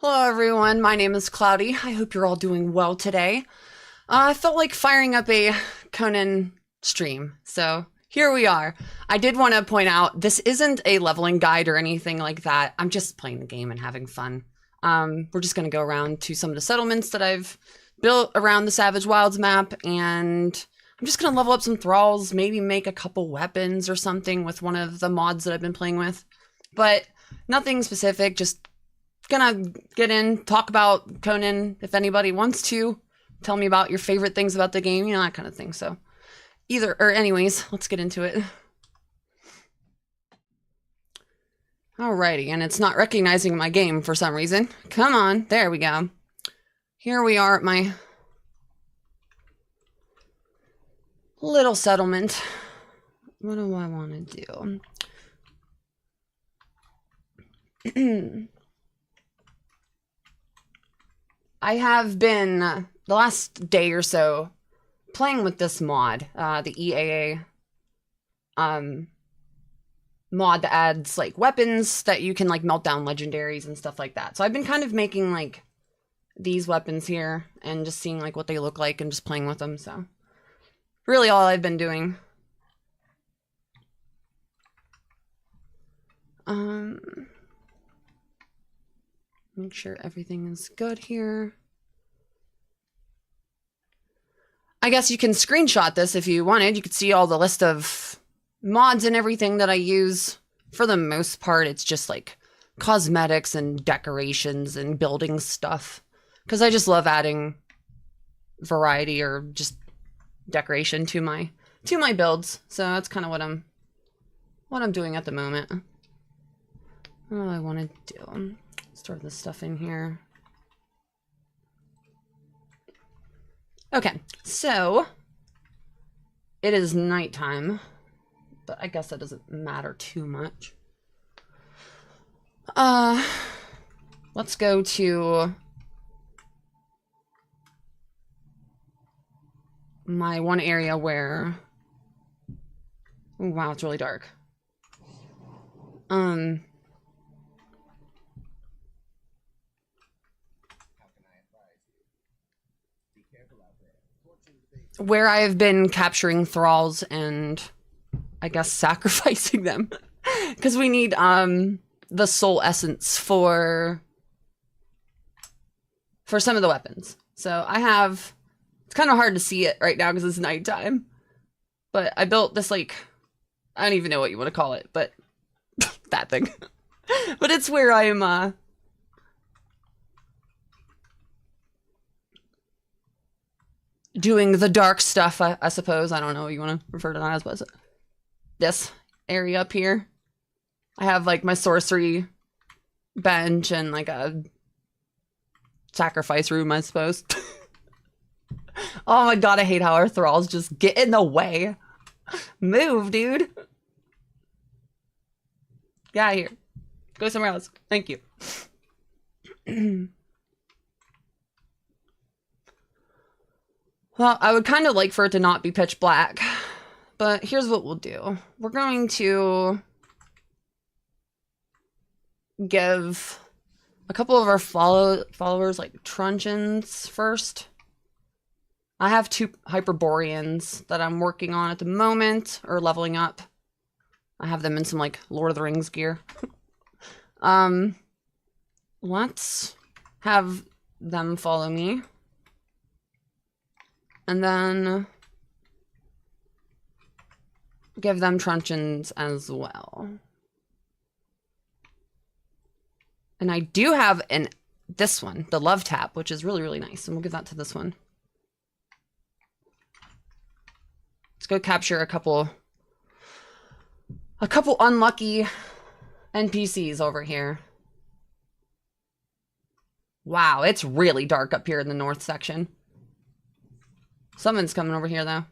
Hello everyone, my name is Cloudy. I hope you're all doing well today. I felt like firing up a Conan stream, so here we are. I did want to point out, this isn't a leveling guide or anything like that. I'm just playing the game and having fun. We're just going to go around to some of the settlements that I've built around the Savage Wilds map, and I'm just going to level up some thralls, maybe make a couple weapons or something with one of the mods that I've been playing with. But nothing specific, just gonna get in, talk about Conan if anybody wants to. Tell me about your favorite things about the game, you know, that kind of thing. So anyways, let's get into it. Alrighty, and it's not recognizing my game for some reason. Come on, there we go. Here we are at my little settlement. What do I want to do? I have been, the last day or so, playing with this mod, the EAA mod that adds, like, weapons that you can, like, melt down legendaries and stuff like that. So I've been kind of making, like, these weapons here and just seeing, like, what they look like and just playing with them, so. Really all I've been doing. Make sure everything is good here. I guess you can screenshot this if you wanted. You could see all the list of mods and everything that I use. For the most part, it's just like cosmetics and decorations and building stuff. Because I just love adding variety or just decoration to my builds. So that's kind of what I'm doing at the moment. What do I want to do? Store this stuff in here. Okay, so it is nighttime, but I guess that doesn't matter too much. Let's go to my one area where, oh, wow, it's really dark. Where I have been capturing thralls and I guess sacrificing them because we need the soul essence for some of the weapons. So I have, it's kind of hard to see it right now because it's nighttime, but I built this, like, I don't even know what you want to call it, but that thing. But it's where I'm doing the dark stuff, I suppose. I don't know what you want to refer to that as, but this area up here. I have, like, my sorcery bench and, like, a sacrifice room, I suppose. Oh my god, I hate how our thralls just get in the way. Move, dude. Get out of here. Go somewhere else. Thank you. Well, I would kind of like for it to not be pitch black, but here's what we'll do. We're going to give a couple of our followers, like, truncheons first. I have 2 Hyperboreans that I'm working on at the moment, or leveling up. I have them in some, like, Lord of the Rings gear. Let's have them follow me. And then give them truncheons as well. And I do have this one, the love tap, which is really, really nice. And we'll give that to this one. Let's go capture a couple unlucky NPCs over here. Wow, it's really dark up here in the north section. Someone's coming over here, though.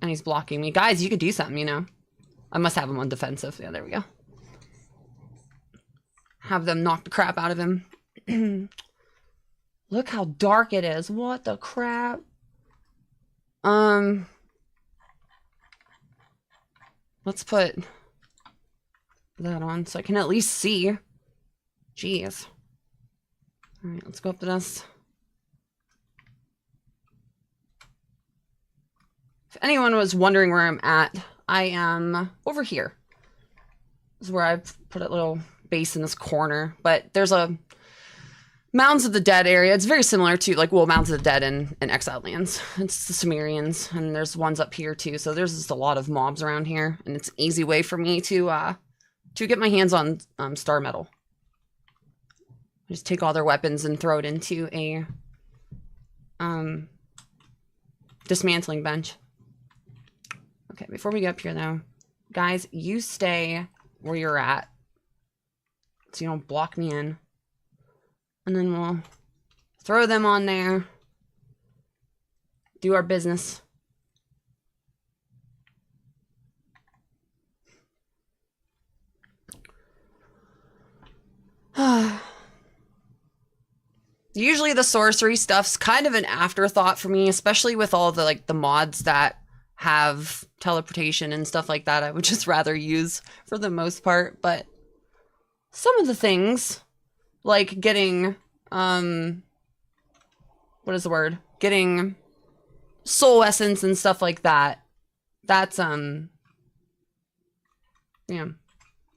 And he's blocking me. Guys, you could do something, you know. I must have him on defensive. Yeah, there we go. Have them knock the crap out of him. Look how dark it is. What the crap? Let's put that on so I can at least see. Jeez. Alright, let's go up to this. If anyone was wondering where I'm at, I am over here. This is where I've put a little base in this corner. But there's a Mounds of the Dead area. It's very similar to, like, well, Mounds of the Dead in Exiled Lands. It's the Sumerians, and there's ones up here too. So there's just a lot of mobs around here, and it's an easy way for me to get my hands on star metal. Just take all their weapons and throw it into a dismantling bench. Okay, before we get up here though, guys, you stay where you're at so you don't block me in. And then we'll throw them on there. Do our business. Usually the sorcery stuff's kind of an afterthought for me, especially with all the like the mods that have teleportation and stuff like that. I would just rather use for the most part, but some of the things like getting what is the word? Getting soul essence and stuff like that. That's yeah,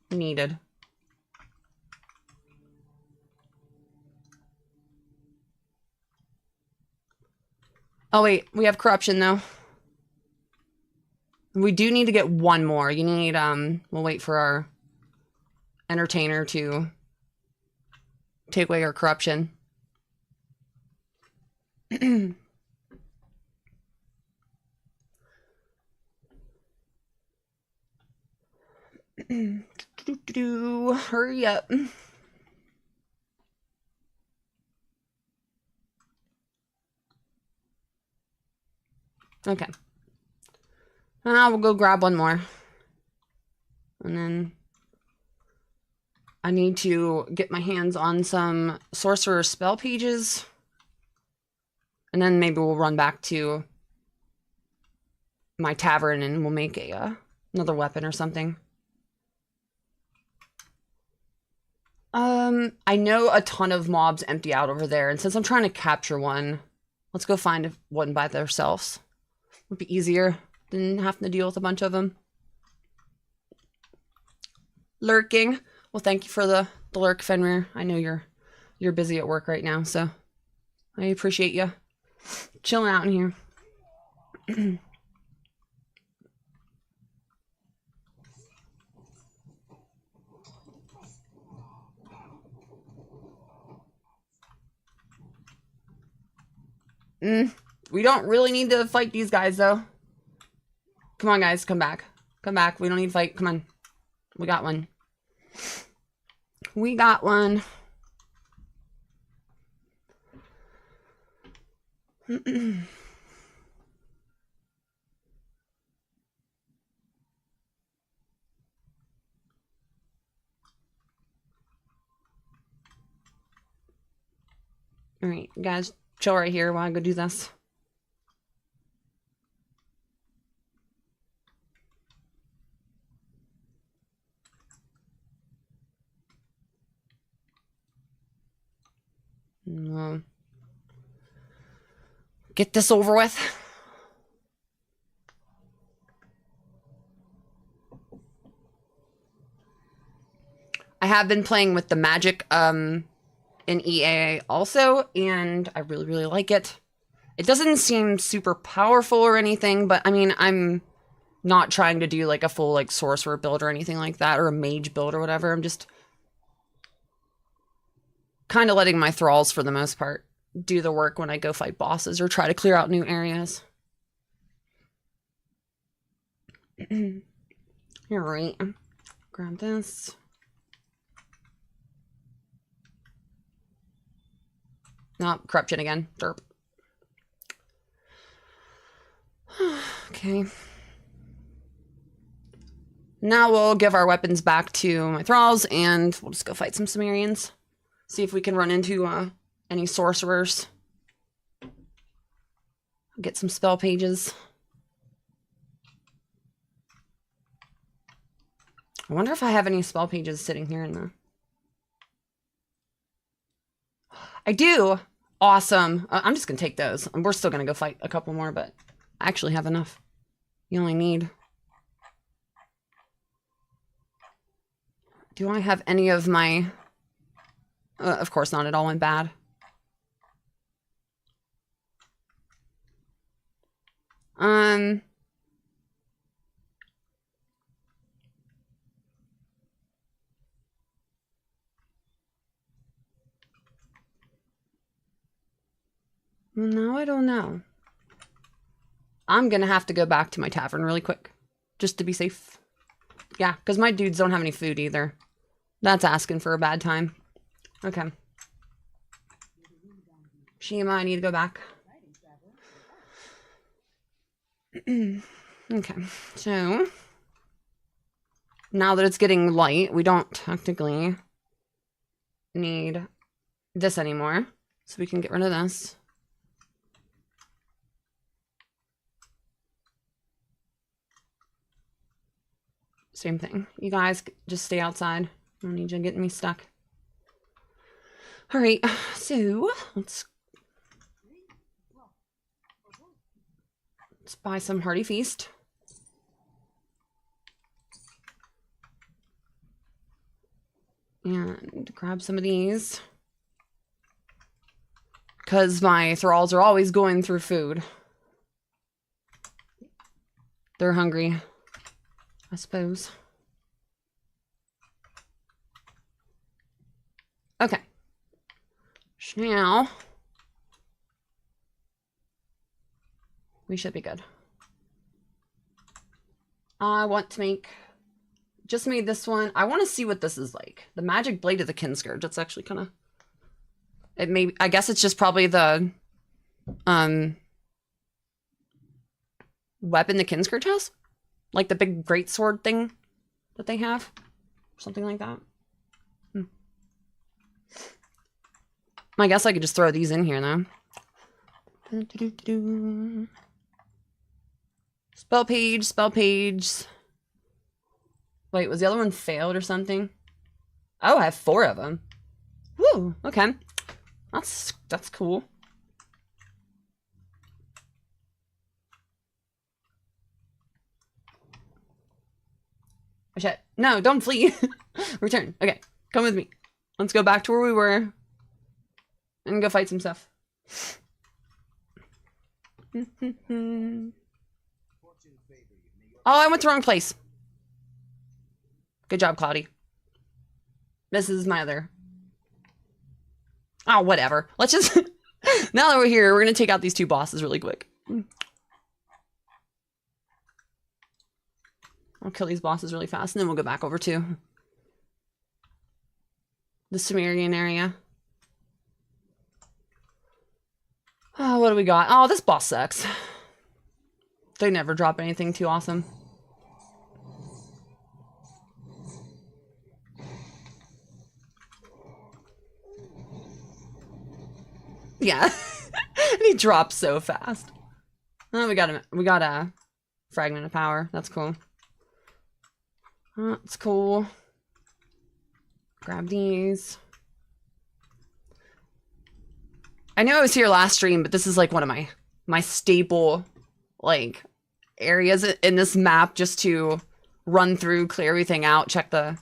needed. Oh wait, we have corruption though. We do need to get one more. You need we'll wait for our entertainer to take away our corruption. Hurry up. Okay. We'll go grab one more. And then I need to get my hands on some sorcerer spell pages. And then maybe we'll run back to my tavern and we'll make a another weapon or something. I know a ton of mobs empty out over there, and since I'm trying to capture one, let's go find one by themselves. Would be easier than having to deal with a bunch of them. Lurking. Well, thank you for the lurk, Fenrir. I know you're busy at work right now, so I appreciate you chilling out in here. We don't really need to fight these guys, though. Come on, guys. Come back. Come back. We don't need to fight. Come on. We got one. We got one. Alright, guys. Chill right here while I go do this. Get this over with. I have been playing with the magic in EA also, and I really, really like it. It doesn't seem super powerful or anything, but I mean, I'm not trying to do like a full like sorcerer build or anything like that, or a mage build or whatever. I'm just kind of letting my thralls, for the most part, do the work when I go fight bosses or try to clear out new areas. You're right. Grab this. No, corruption again. Derp. Okay. Now we'll give our weapons back to my thralls and we'll just go fight some Sumerians. See if we can run into any sorcerers. Get some spell pages. I wonder if I have any spell pages sitting here in the... I do! Awesome. I'm just gonna take those. We're still gonna go fight a couple more, but I actually have enough. You only need... Do I have any of my... of course not, it all went bad. No, I don't know. I'm gonna have to go back to my tavern really quick. just to be safe. Yeah, because my dudes don't have any food either. That's asking for a bad time. Okay. Shima, I need to go back. Okay, so now that it's getting light, we don't technically need this anymore. So we can get rid of this. Same thing. You guys just stay outside. I don't need you getting me stuck. All right, so let's buy some hearty feast. And grab some of these. Because my thralls are always going through food. They're hungry, I suppose. Okay. Now, we should be good. I want to make, just made this one. I want to see what this is like. The magic blade of the Kinscourge. That's actually kind of, it may, I guess it's just probably the weapon the Kinscourge has. Like the big greatsword thing that they have. Something like that. I guess I could just throw these in here though. Spell page, spell page. Wait, was the other one failed or something? Oh, I have 4 of them. Woo, okay. That's cool. Oh, shit. No, don't flee. Return. Okay, come with me. Let's go back to where we were. And go fight some stuff. Oh, I went to the wrong place. Good job, Cloudy. This is my other. Oh, whatever. Let's just... Now that we're here, we're going to take out these 2 bosses really quick. I'll kill these bosses really fast, and then we'll go back over to the Sumerian area. Oh, what do we got? Oh, this boss sucks. They never drop anything too awesome. Yeah. And he drops so fast. Oh, we got a fragment of power. That's cool. That's cool. Grab these. I know I was here last stream, but this is like one of my staple like areas in this map, just to run through, clear everything out, check the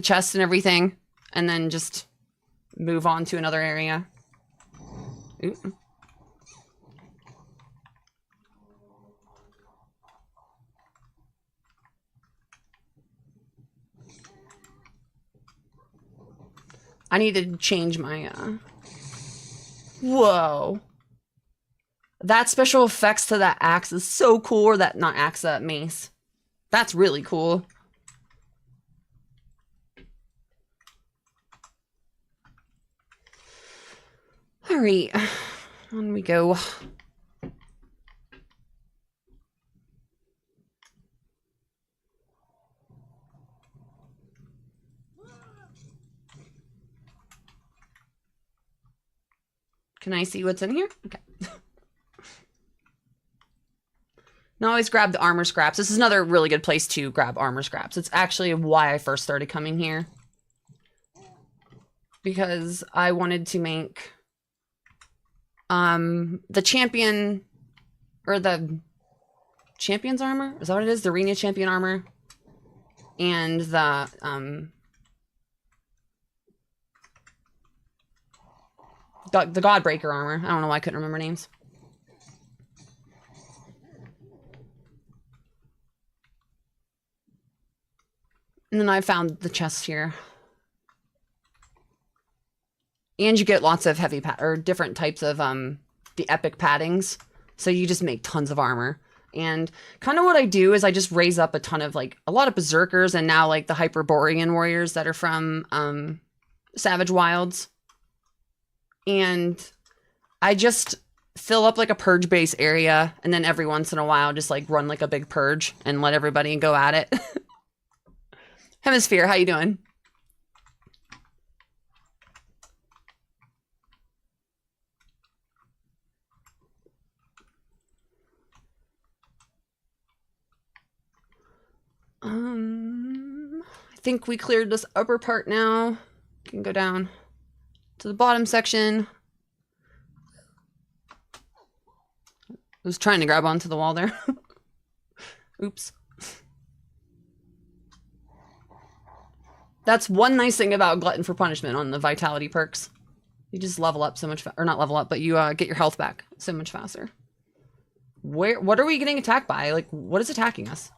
chest and everything, and then just move on to another area. Ooh. I need to change my, Whoa. That special effects to that axe is so cool, or that, not axe, that mace. That's really cool. Alright, on we go. Can I see what's in here? Okay. Now always grab the armor scraps. This is another really good place to grab armor scraps. It's actually why I first started coming here. Because I wanted to make the champion, or the champion's armor? Is that what it is? The arena champion armor. And the Godbreaker armor. I don't know why I couldn't remember names. And then I found the chest here. And you get lots of heavy or different types of the epic paddings. So you just make tons of armor. And kind of what I do is I just raise up a ton of like a lot of berserkers and now like the Hyperborean warriors that are from Savage Wilds. And I just fill up like a purge base area and then every once in a while just like run like a big purge and let everybody go at it. Hemisphere, how you doing? I think we cleared this upper part now. We can go down to the bottom section. I was trying to grab onto the wall there. Oops. That's one nice thing about Glutton for Punishment on the Vitality perks. You just level up so much, or not level up, but you get your health back so much faster. What are we getting attacked by? Like, what is attacking us?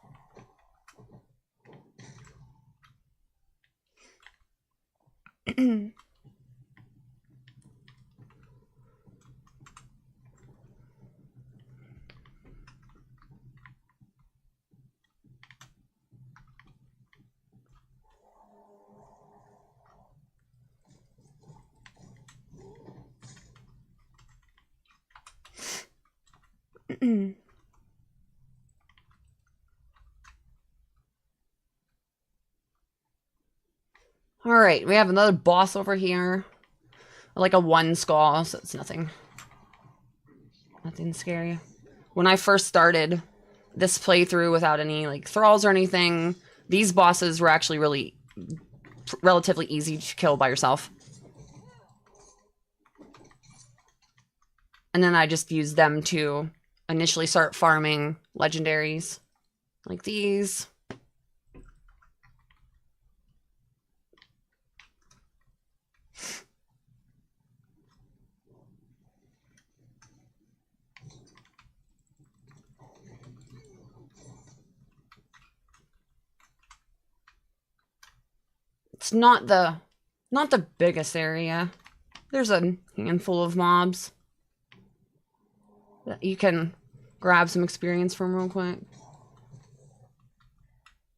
All right, we have another boss over here. Like a 1 skull, so it's nothing scary. When I first started this playthrough without any like thralls or anything, these bosses were actually relatively easy to kill by yourself. And then I just used them to initially start farming legendaries like these. It's not the biggest area. There's a handful of mobs that you can grab some experience from real quick.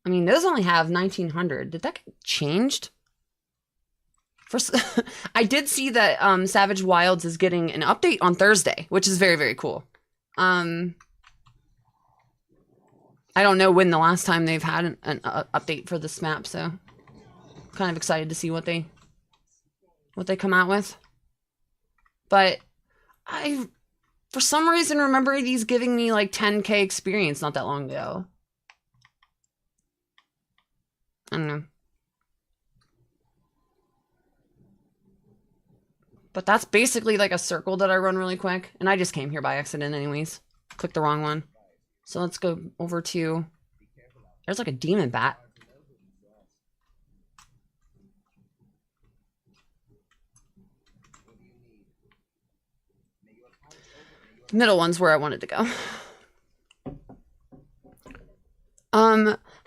I mean, those only have 1900. Did that get changed? I did see that Savage Wilds is getting an update on Thursday, which is very, very cool. I don't know when the last time they've had an update for this map, so kind of excited to see what they come out with. But I, for some reason, remember these giving me like 10k experience not that long ago. I don't know. But that's basically like a circle that I run really quick. And I just came here by accident anyways. Clicked the wrong one. So let's go over to... There's like a demon bat. The middle one's where I wanted to go.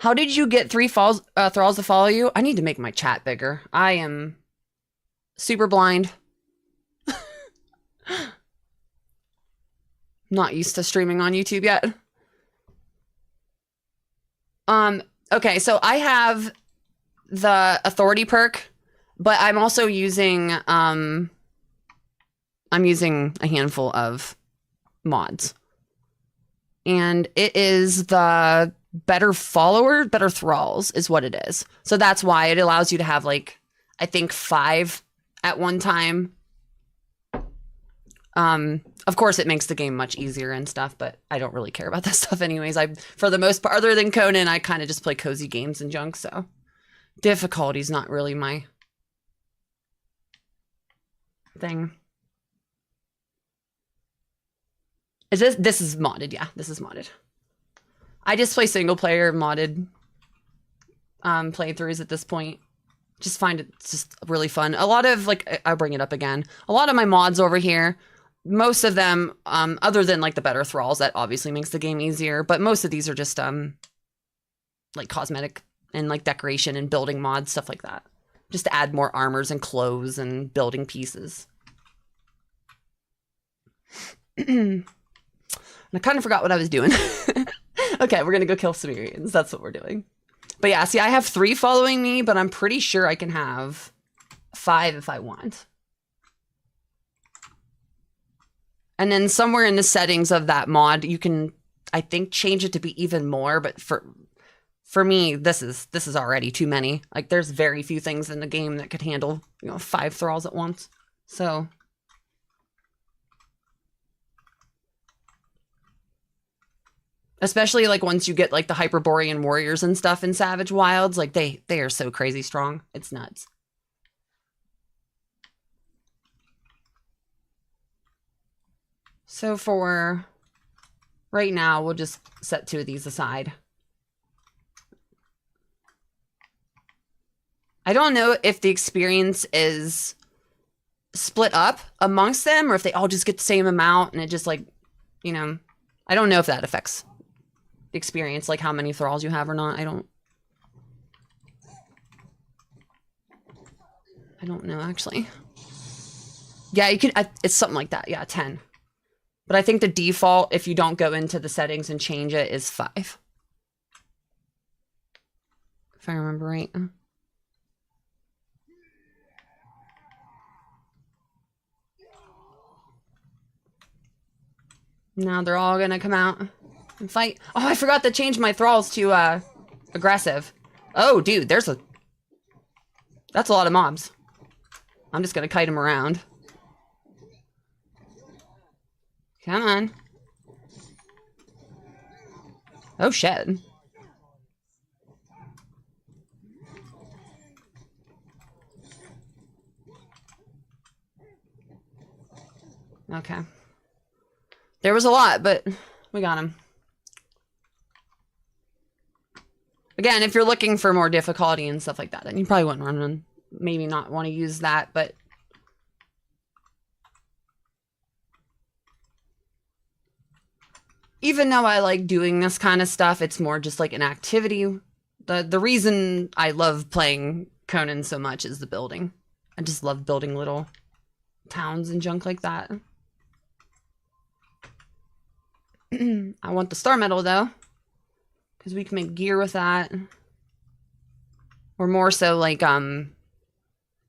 How did you get 3 thralls to follow you? I need to make my chat bigger. I am super blind. Not used to streaming on YouTube yet. Okay, so I have the authority perk, but I'm also using I'm using a handful of mods. And it is the better thralls is what it is. So that's why it allows you to have like I think 5 at one time. Of course, it makes the game much easier and stuff, but I don't really care about that stuff anyways. For the most part, other than Conan, I kind of just play cozy games and junk, so difficulty's not really my thing. This is modded, yeah, this is modded. I just play single player modded playthroughs at this point. Just find it just really fun. A lot of, like, I'll bring it up again. A lot of my mods over here, most of them, other than like the better thralls, that obviously makes the game easier, but most of these are just like cosmetic and like decoration and building mods, stuff like that. Just to add more armors and clothes and building pieces. I kind of forgot what I was doing. Okay, we're gonna go kill Sumerians. That's what we're doing. But yeah, see, I have 3 following me, but I'm pretty sure I can have 5 if I want. And then somewhere in the settings of that mod, you can, I think, change it to be even more. But for me, this is already too many. Like, there's very few things in the game that could handle, 5 thralls at once. So especially like once you get like the Hyperborean warriors and stuff in Savage Wilds, like they are so crazy strong. It's nuts. So for right now, we'll just set 2 of these aside. I don't know if the experience is split up amongst them or if they all just get the same amount and it just like, I don't know if that affects the experience, like how many thralls you have or not. I don't know, actually. Yeah, you can, it's something like that. Yeah, 10. But I think the default, if you don't go into the settings and change it, is 5. If I remember right. Now they're all gonna come out and fight. Oh, I forgot to change my thralls to aggressive. Oh, dude, that's a lot of mobs. I'm just gonna kite them around. Come on. Oh, shit. Okay. There was a lot, but we got him. Again, if you're looking for more difficulty and stuff like that, then you probably wouldn't maybe not want to use that, but even though I like doing this kind of stuff, it's more just like an activity. The reason I love playing Conan so much is the building. I just love building little towns and junk like that. I want the star medal though, because we can make gear with that. Or more so like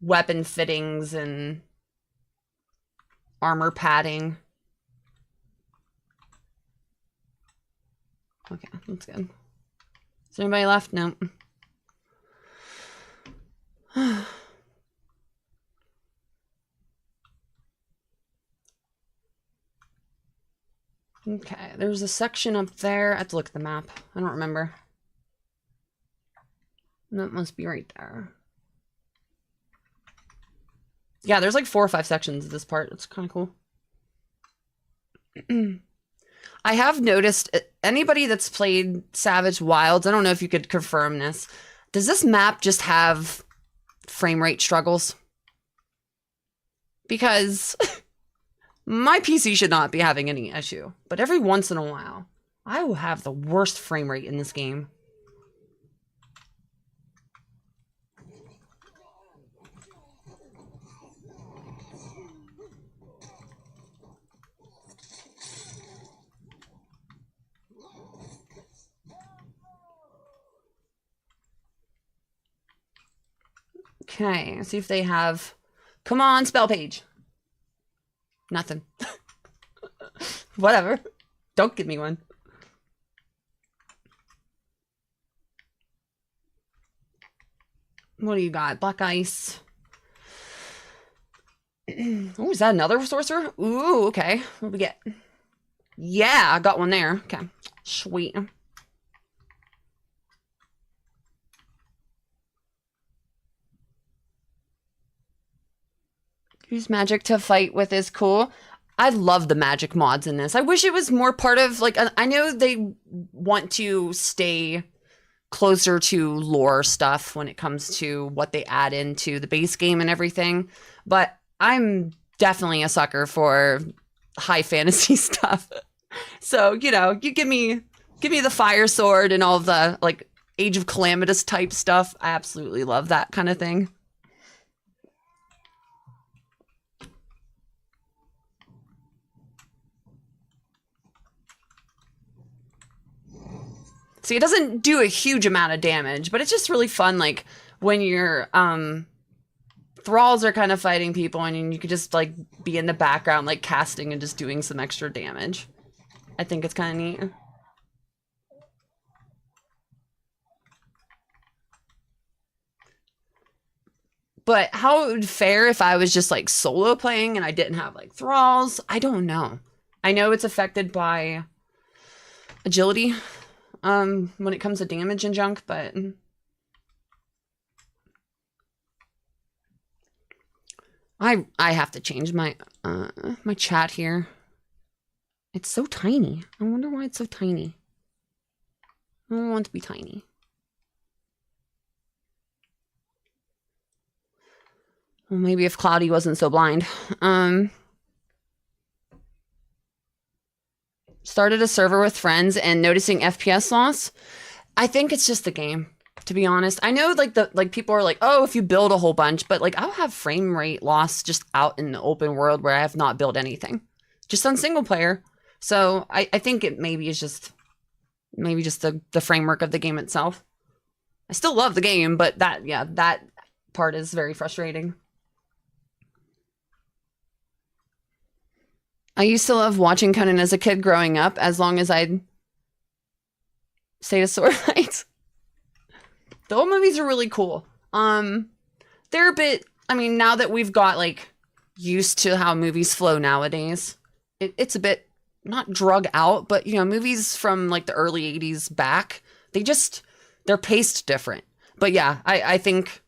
weapon fittings and armor padding. Okay, that's good. Is there anybody left? No. Okay, there's a section up there. I have to look at the map. I don't remember. That must be right there. Yeah, there's like 4 or 5 sections of this part. It's kind of cool. I have noticed, anybody that's played Savage Wilds, I don't know if you could confirm this. Does this map just have frame rate struggles? Because my PC should not be having any issue, but every once in a while, I will have the worst frame rate in this game. Okay, let's see if they have... Come on, spell page. Nothing. Whatever. Don't give me one. What do you got? Black ice. Oh, is that another sorcerer? Ooh, okay. What do we get? Yeah, I got one there. Okay. Sweet. Use magic to fight with is cool. I love the magic mods in this. I wish it was more part of, like, I know they want to stay closer to lore stuff when it comes to what they add into the base game and everything, but I'm definitely a sucker for high fantasy stuff. So, you give me the fire sword and all of the, like, Age of Calamitous type stuff. I absolutely love that kind of thing. See, it doesn't do a huge amount of damage, but it's just really fun, like, when your thralls are kind of fighting people and you could just, like, be in the background, like, casting and just doing some extra damage. I think it's kind of neat. But how it would fare if I was just, like, solo playing and I didn't have, like, thralls? I don't know. I know it's affected by agility when it comes to damage and junk, but I have to change my my chat here. It's so tiny. I wonder why it's so tiny. I don't want it to be tiny. Well, maybe if Cloudy wasn't so blind. Started a server with friends and noticing FPS loss. I think it's just the game, to be honest. I know like people are like, oh, if you build a whole bunch, but like I'll have frame rate loss just out in the open world where I have not built anything. Just on single player. So I think it maybe is just the framework of the game itself. I still love the game, but that part is very frustrating. I used to love watching Conan as a kid growing up, as long as I'd stay to sword fights. The old movies are really cool. They're a bit, I mean, now that we've got, like, used to how movies flow nowadays, it's a bit, not drug out, but, you know, movies from, like, the early 80s back, they're paced different. But yeah, I think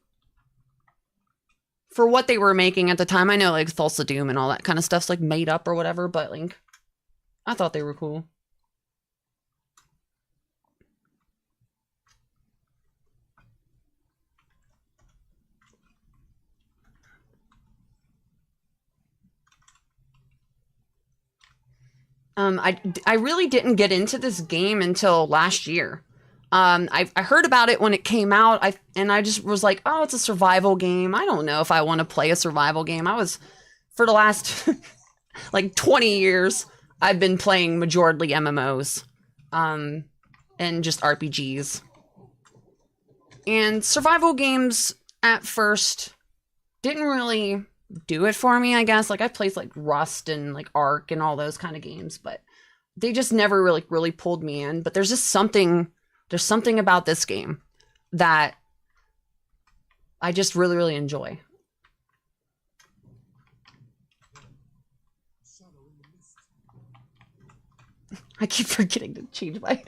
for what they were making at the time, I know, like, Thulsa Doom and all that kind of stuff's, like, made up or whatever, but, like, I thought they were cool. I really didn't get into this game until last year. I heard about it when it came out, and I just was like, oh, it's a survival game. I don't know if I want to play a survival game. For the last, like, 20 years, I've been playing majorly MMOs, and just RPGs. And survival games, at first, didn't really do it for me, I guess. Like, I played, like, Rust and, like, Ark and all those kind of games, but they just never really pulled me in. But there's just something about this game that I just really enjoy. I keep forgetting to change my...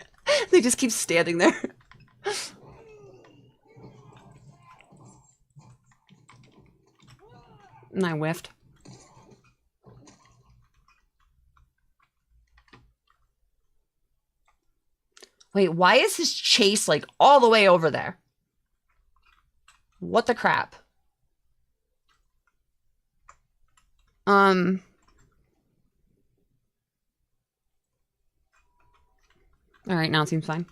They just keep standing there. And I whiffed. Wait, why is his chase, like, all the way over there? What the crap? Alright, now it seems fine.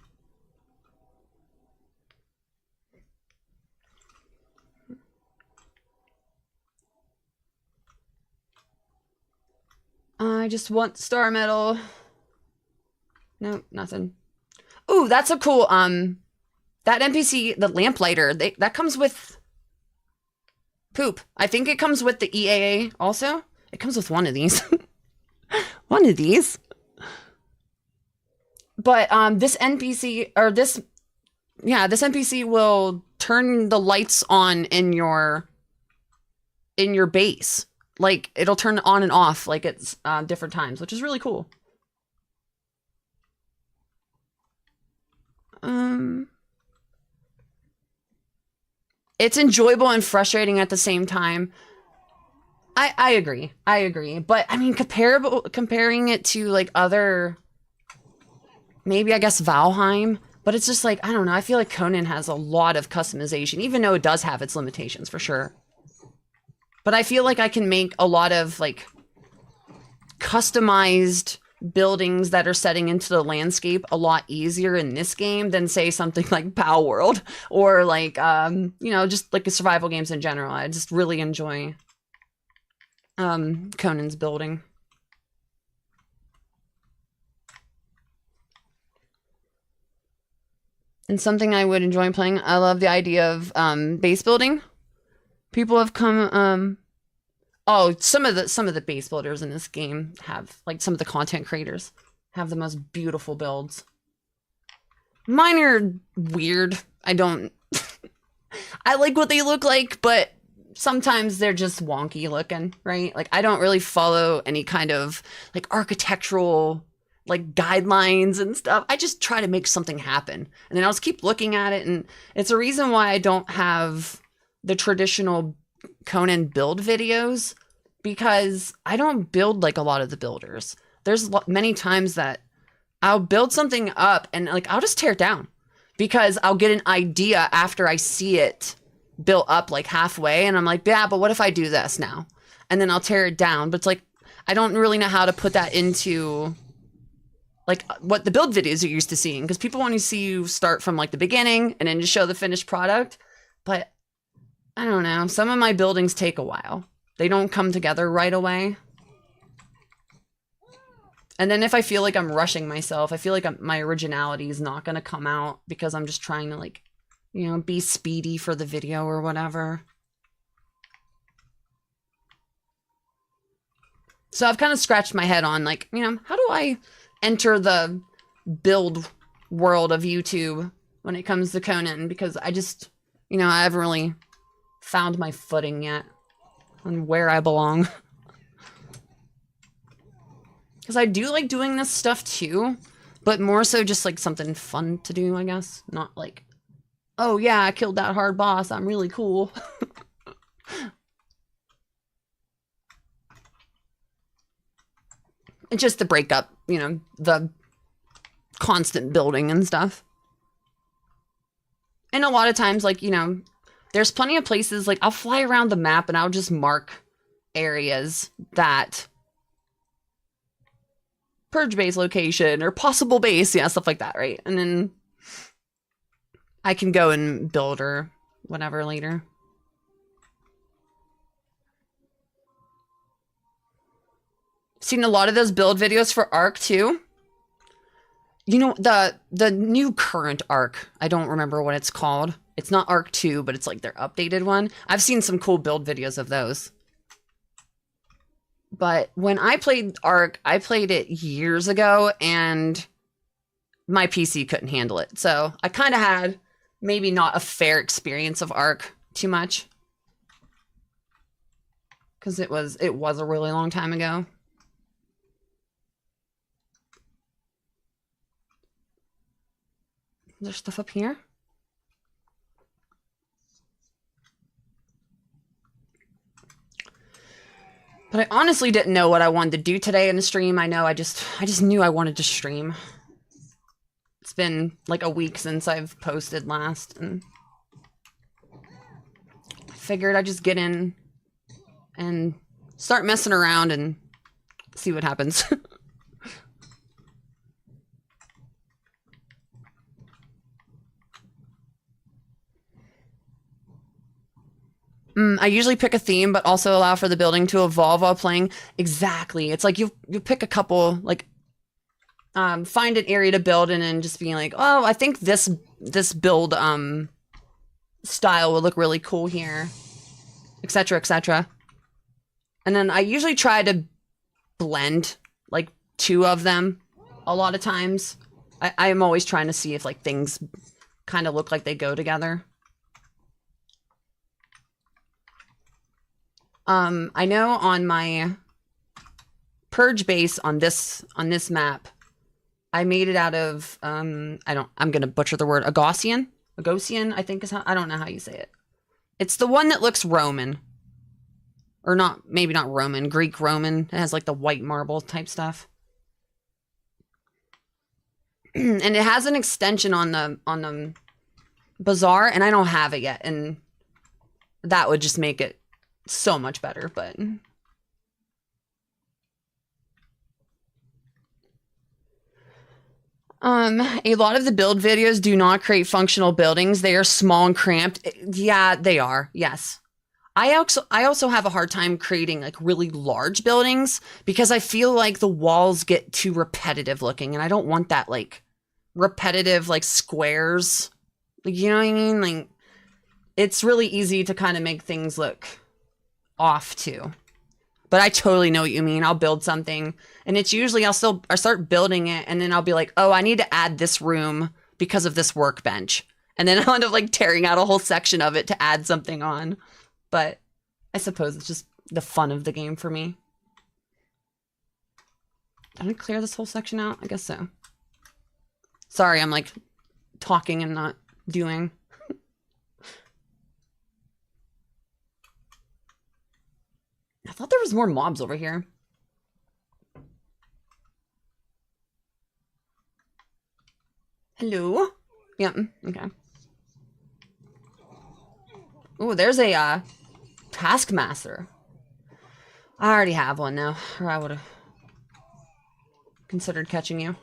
I just want star medal. No, nothing. Ooh, that's a cool, that NPC, the lamplighter, that comes with poop. I think it comes with the EAA also. It comes with one of these. One of these. But, this NPC, or this NPC will turn the lights on in your base. Like, it'll turn on and off, like, it's, different times, which is really cool. It's enjoyable and frustrating at the same time. I agree. But I mean, comparing it to like other, maybe I guess Valheim, but it's just like, I don't know. I feel like Conan has a lot of customization, even though it does have its limitations for sure. But I feel like I can make a lot of like customized buildings that are setting into the landscape a lot easier in this game than say something like Pow World or like you know, just like survival games in general. I just really enjoy Conan's building. And something I would enjoy playing. I love the idea of base building. People have come. Oh, some of the base builders in this game have, like, some of the content creators have the most beautiful builds. Mine are weird. I don't. I like what they look like, but sometimes they're just wonky looking, right? Like, I don't really follow any kind of, like, architectural, like, guidelines and stuff. I just try to make something happen. And then I'll just keep looking at it. And it's a reason why I don't have the traditional Conan build videos, because I don't build like a lot of the builders. There's many times that I'll build something up and, like, I'll just tear it down because I'll get an idea after I see it built up like halfway. And I'm like, yeah, but what if I do this now? And then I'll tear it down. But it's like, I don't really know how to put that into, like, what the build videos you're used to seeing, because people want to see you start from, like, the beginning and then just show the finished product. But I don't know. Some of my buildings take a while. They don't come together right away. And then if I feel like I'm rushing myself, I feel like my originality is not going to come out because I'm just trying to, like, you know, be speedy for the video or whatever. So I've kind of scratched my head on, like, you know, how do I enter the build world of YouTube when it comes to Conan? Because I just, you know, I haven't really found my footing yet on where I belong. Because I do like doing this stuff too, but more so just like something fun to do, I guess. Not like, oh yeah, I killed that hard boss, I'm really cool. And just to break up, you know, the constant building and stuff. And a lot of times, like, you know, there's plenty of places, like, I'll fly around the map and I'll just mark areas that purge base location or possible base, yeah, stuff like that, right? And then I can go and build or whatever later. Seen a lot of those build videos for Ark too. You know, the new current Ark, I don't remember what it's called. It's not Ark 2, but it's like their updated one. I've seen some cool build videos of those. But when I played Ark, I played it years ago and my PC couldn't handle it. So I kind of had maybe not a fair experience of Ark too much. Because it was a really long time ago. Is there stuff up here? But I honestly didn't know what I wanted to do today in the stream. I know I just knew I wanted to stream. It's been like a week since I've posted last, and I figured I'd just get in and start messing around and see what happens. I usually pick a theme, but also allow for the building to evolve while playing. Exactly. It's like you pick a couple, like, find an area to build in and just being like, oh, I think this build style would look really cool here, etc., etc. And then I usually try to blend like two of them a lot of times. I am always trying to see if like things kind of look like they go together. I know on my purge base on this map, I made it out of I'm gonna butcher the word, Agosian, I think is how, I don't know how you say it. It's the one that looks Roman. Or not, maybe not Roman, Greek Roman. It has like the white marble type stuff. And it has an extension on the bazaar, and I don't have it yet, and that would just make it so much better. But a lot of the build videos do not create functional buildings. They are small and cramped. Yeah, they are. Yes. I also have a hard time creating like really large buildings because I feel like the walls get too repetitive looking, and I don't want that like repetitive like squares Like, you know what I mean? Like, it's really easy to kind of make things look off too. But I totally know what you mean. I'll build something and it's usually I'll start building it and then I'll be like, oh, I need to add this room because of this workbench. And then I'll end up like tearing out a whole section of it to add something on. But I suppose it's just the fun of the game for me. Did I clear this whole section out? I guess so. Sorry, I'm like talking and not doing. I thought there was more mobs over here. Hello? Yep, okay. Ooh, there's a taskmaster. I already have one now, or I would have considered catching you.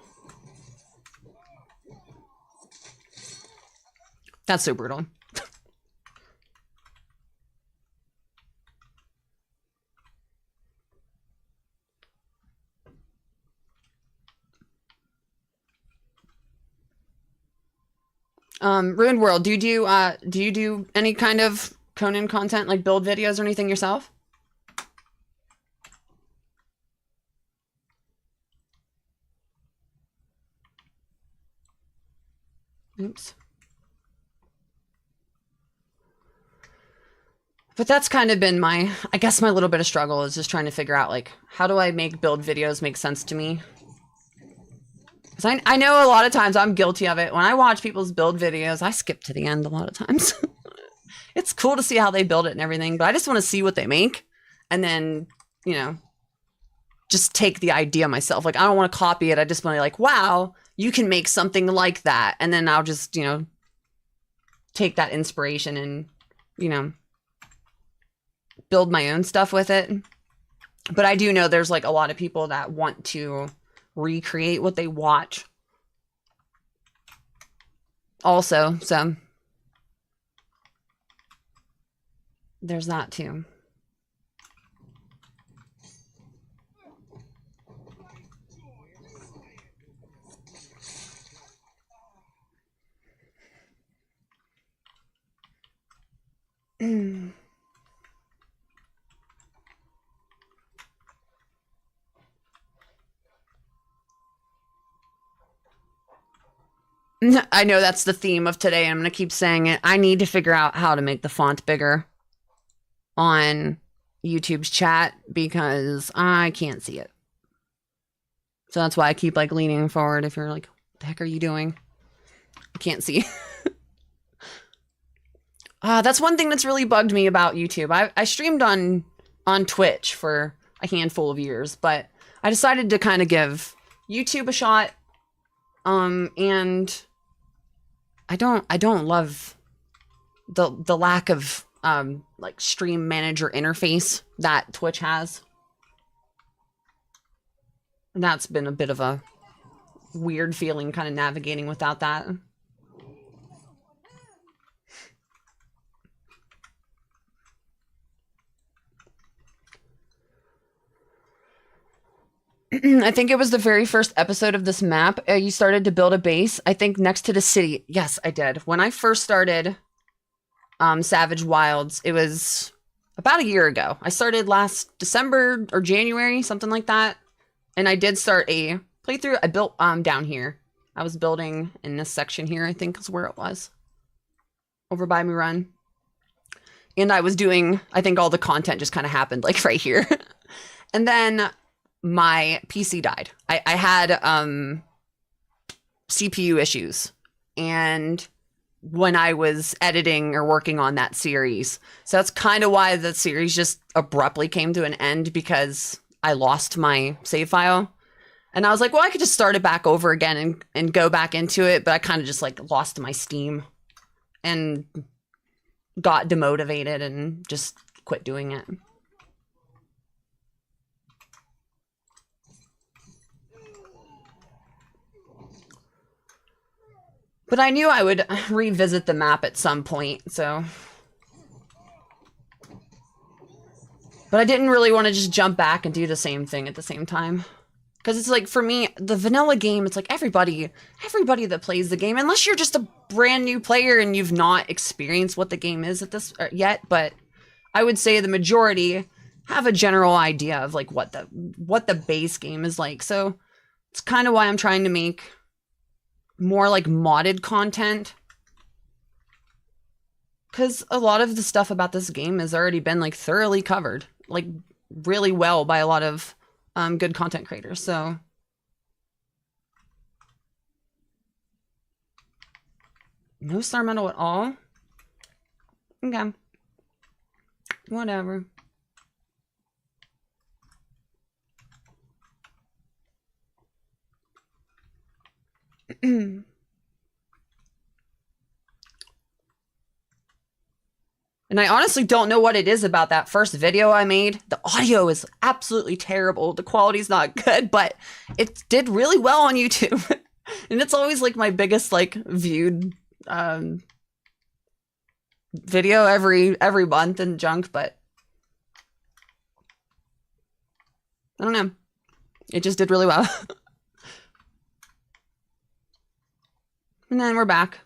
That's so brutal. Ruined World, do you do any kind of Conan content, like build videos or anything yourself? Oops. But that's kind of been my, I guess my little bit of struggle is just trying to figure out, like, how do I make build videos make sense to me? Because I know a lot of times I'm guilty of it. When I watch people's build videos, I skip to the end a lot of times. It's cool to see how they build it and everything, but I just want to see what they make. And then, you know, just take the idea myself. Like, I don't want to copy it. I just want to like, wow, you can make something like that. And then I'll just, you know, take that inspiration and, you know, build my own stuff with it. But I do know there's like a lot of people that want to recreate what they watch also, so there's that too. I know that's the theme of today. I'm going to keep saying it. I need to figure out how to make the font bigger on YouTube's chat because I can't see it. So that's why I keep like leaning forward. If you're like, what the heck are you doing? I can't see. That's one thing that's really bugged me about YouTube. I streamed on Twitch for a handful of years, but I decided to kind of give YouTube a shot. And I don't love the lack of like stream manager interface that Twitch has. And that's been a bit of a weird feeling kind of navigating without that. I think it was the very first episode of this map. You started to build a base, I think, next to the city. Yes, I did. When I first started Savage Wilds, it was about a year ago. I started last December or January, something like that. And I did start a playthrough. I built down here. I was building in this section here, I think is where it was. Over by me run. And I was doing, I think all the content just kind of happened like right here. And then my PC died. I had CPU issues. And when I was editing or working on that series. So that's kind of why the series just abruptly came to an end, because I lost my save file. And I was like, well, I could just start it back over again and go back into it. But I kind of just like lost my steam and got demotivated and just quit doing it. But I knew I would revisit the map at some point, so. But I didn't really want to just jump back and do the same thing at the same time. Because it's like, for me, the vanilla game, it's like everybody that plays the game, unless you're just a brand new player and you've not experienced what the game is at this yet, but I would say the majority have a general idea of like what the base game is like. So it's kind of why I'm trying to make more like modded content. Because a lot of the stuff about this game has already been like thoroughly covered, like really well by a lot of good content creators. So no star medal at all. Okay, whatever. And I honestly don't know what it is about that first video I made. The audio is absolutely terrible. The quality's not good, but it did really well on YouTube. And it's always like my biggest like viewed video every month and junk, but I don't know. It just did really well. And then we're back.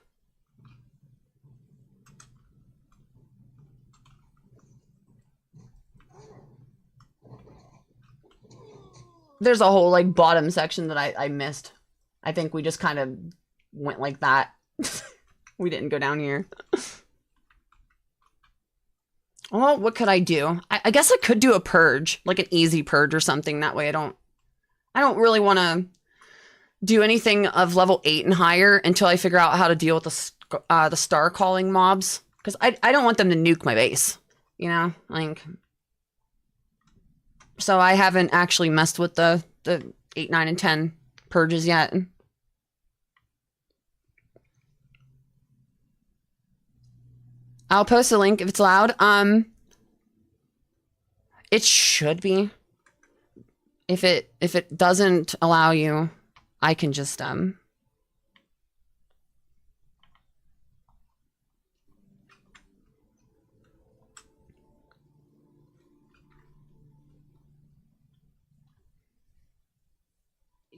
There's a whole like bottom section that I missed. I think we just kind of went like that. We didn't go down here. Well, what could I do? I guess I could do a purge, like an easy purge or something. That way I don't really want to do anything of level 8 and higher until I figure out how to deal with the star calling mobs. Because I don't want them to nuke my base, you know? Like, so I haven't actually messed with the 8, 9, and 10 purges yet. I'll post a link if it's allowed. It should be. If it doesn't allow you, I can just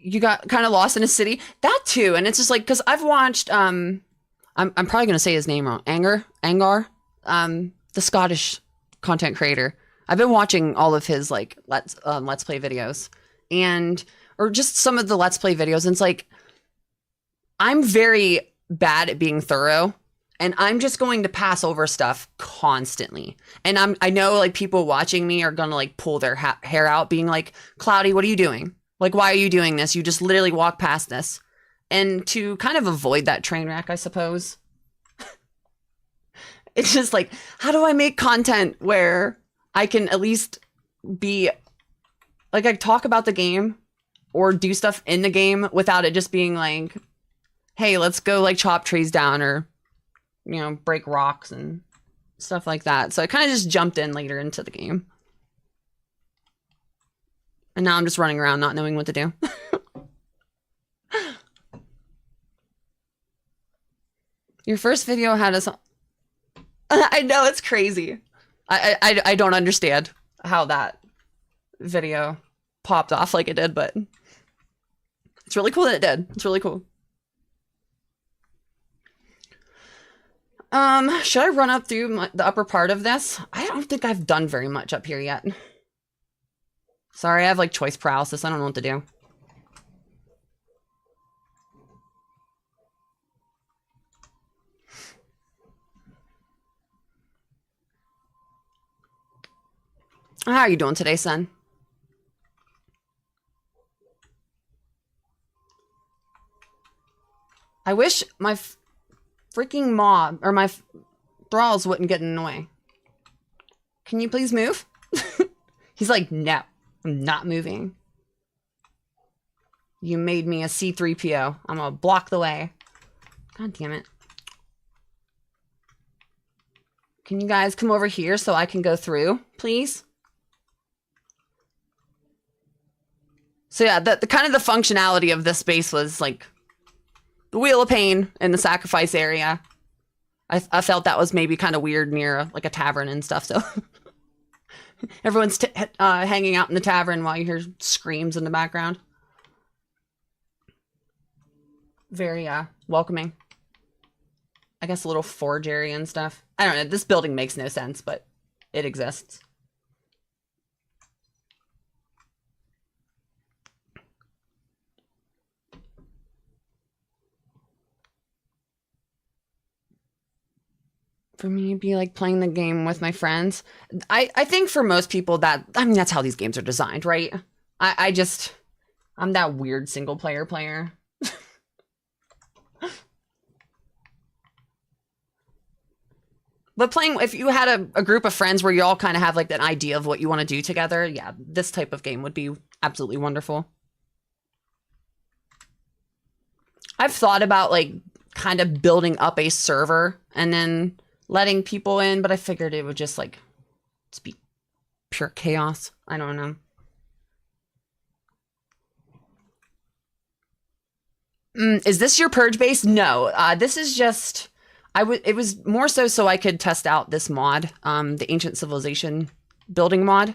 you got kind of lost in a city. That too, and it's just like, because I've watched I'm probably gonna say his name wrong. Angar, the Scottish content creator. I've been watching all of his like let's play videos, or just some of the let's play videos, and it's like, I'm very bad at being thorough, and I'm just going to pass over stuff constantly. And I know like people watching me are gonna like pull their hair out, being like, Cloudy, what are you doing? Like, why are you doing this? You just literally walk past this. And to kind of avoid that train wreck, I suppose, it's just like, how do I make content where I can at least be, like, I talk about the game or do stuff in the game without it just being like, hey, let's go, like, chop trees down or, you know, break rocks and stuff like that. So I kind of just jumped in later into the game. And now I'm just running around not knowing what to do. Your first video had us. I know, it's crazy. I don't understand how that video popped off like it did, but it's really cool that it did. It's really cool. Should I run up through the upper part of this? I don't think I've done very much up here yet. Sorry, I have like choice paralysis. I don't know what to do. How are you doing today, son? I wish my freaking mob or my thralls wouldn't get in the way. Can you please move? He's like, no, I'm not moving. You made me a C3PO. I'm gonna block the way. God damn it. Can you guys come over here so I can go through, please? So yeah, the kind of the functionality of this base was like the Wheel of Pain in the sacrifice area. I felt that was maybe kind of weird near like a tavern and stuff, so everyone's hanging out in the tavern while you hear screams in the background. very welcoming. I guess a little forge area and stuff. I don't know, this building makes no sense, but it exists. For me, it'd be like playing the game with my friends. I think for most people that, I mean, that's how these games are designed, right? I'm that weird single player. But playing, if you had a group of friends where you all kind of have like an idea of what you want to do together, yeah, this type of game would be absolutely wonderful. I've thought about like kind of building up a server and then letting people in, but I figured it would just like be pure chaos. I don't know. Is this your purge base? No, this is just, it was more so I could test out this mod, the Ancient Civilization building mod.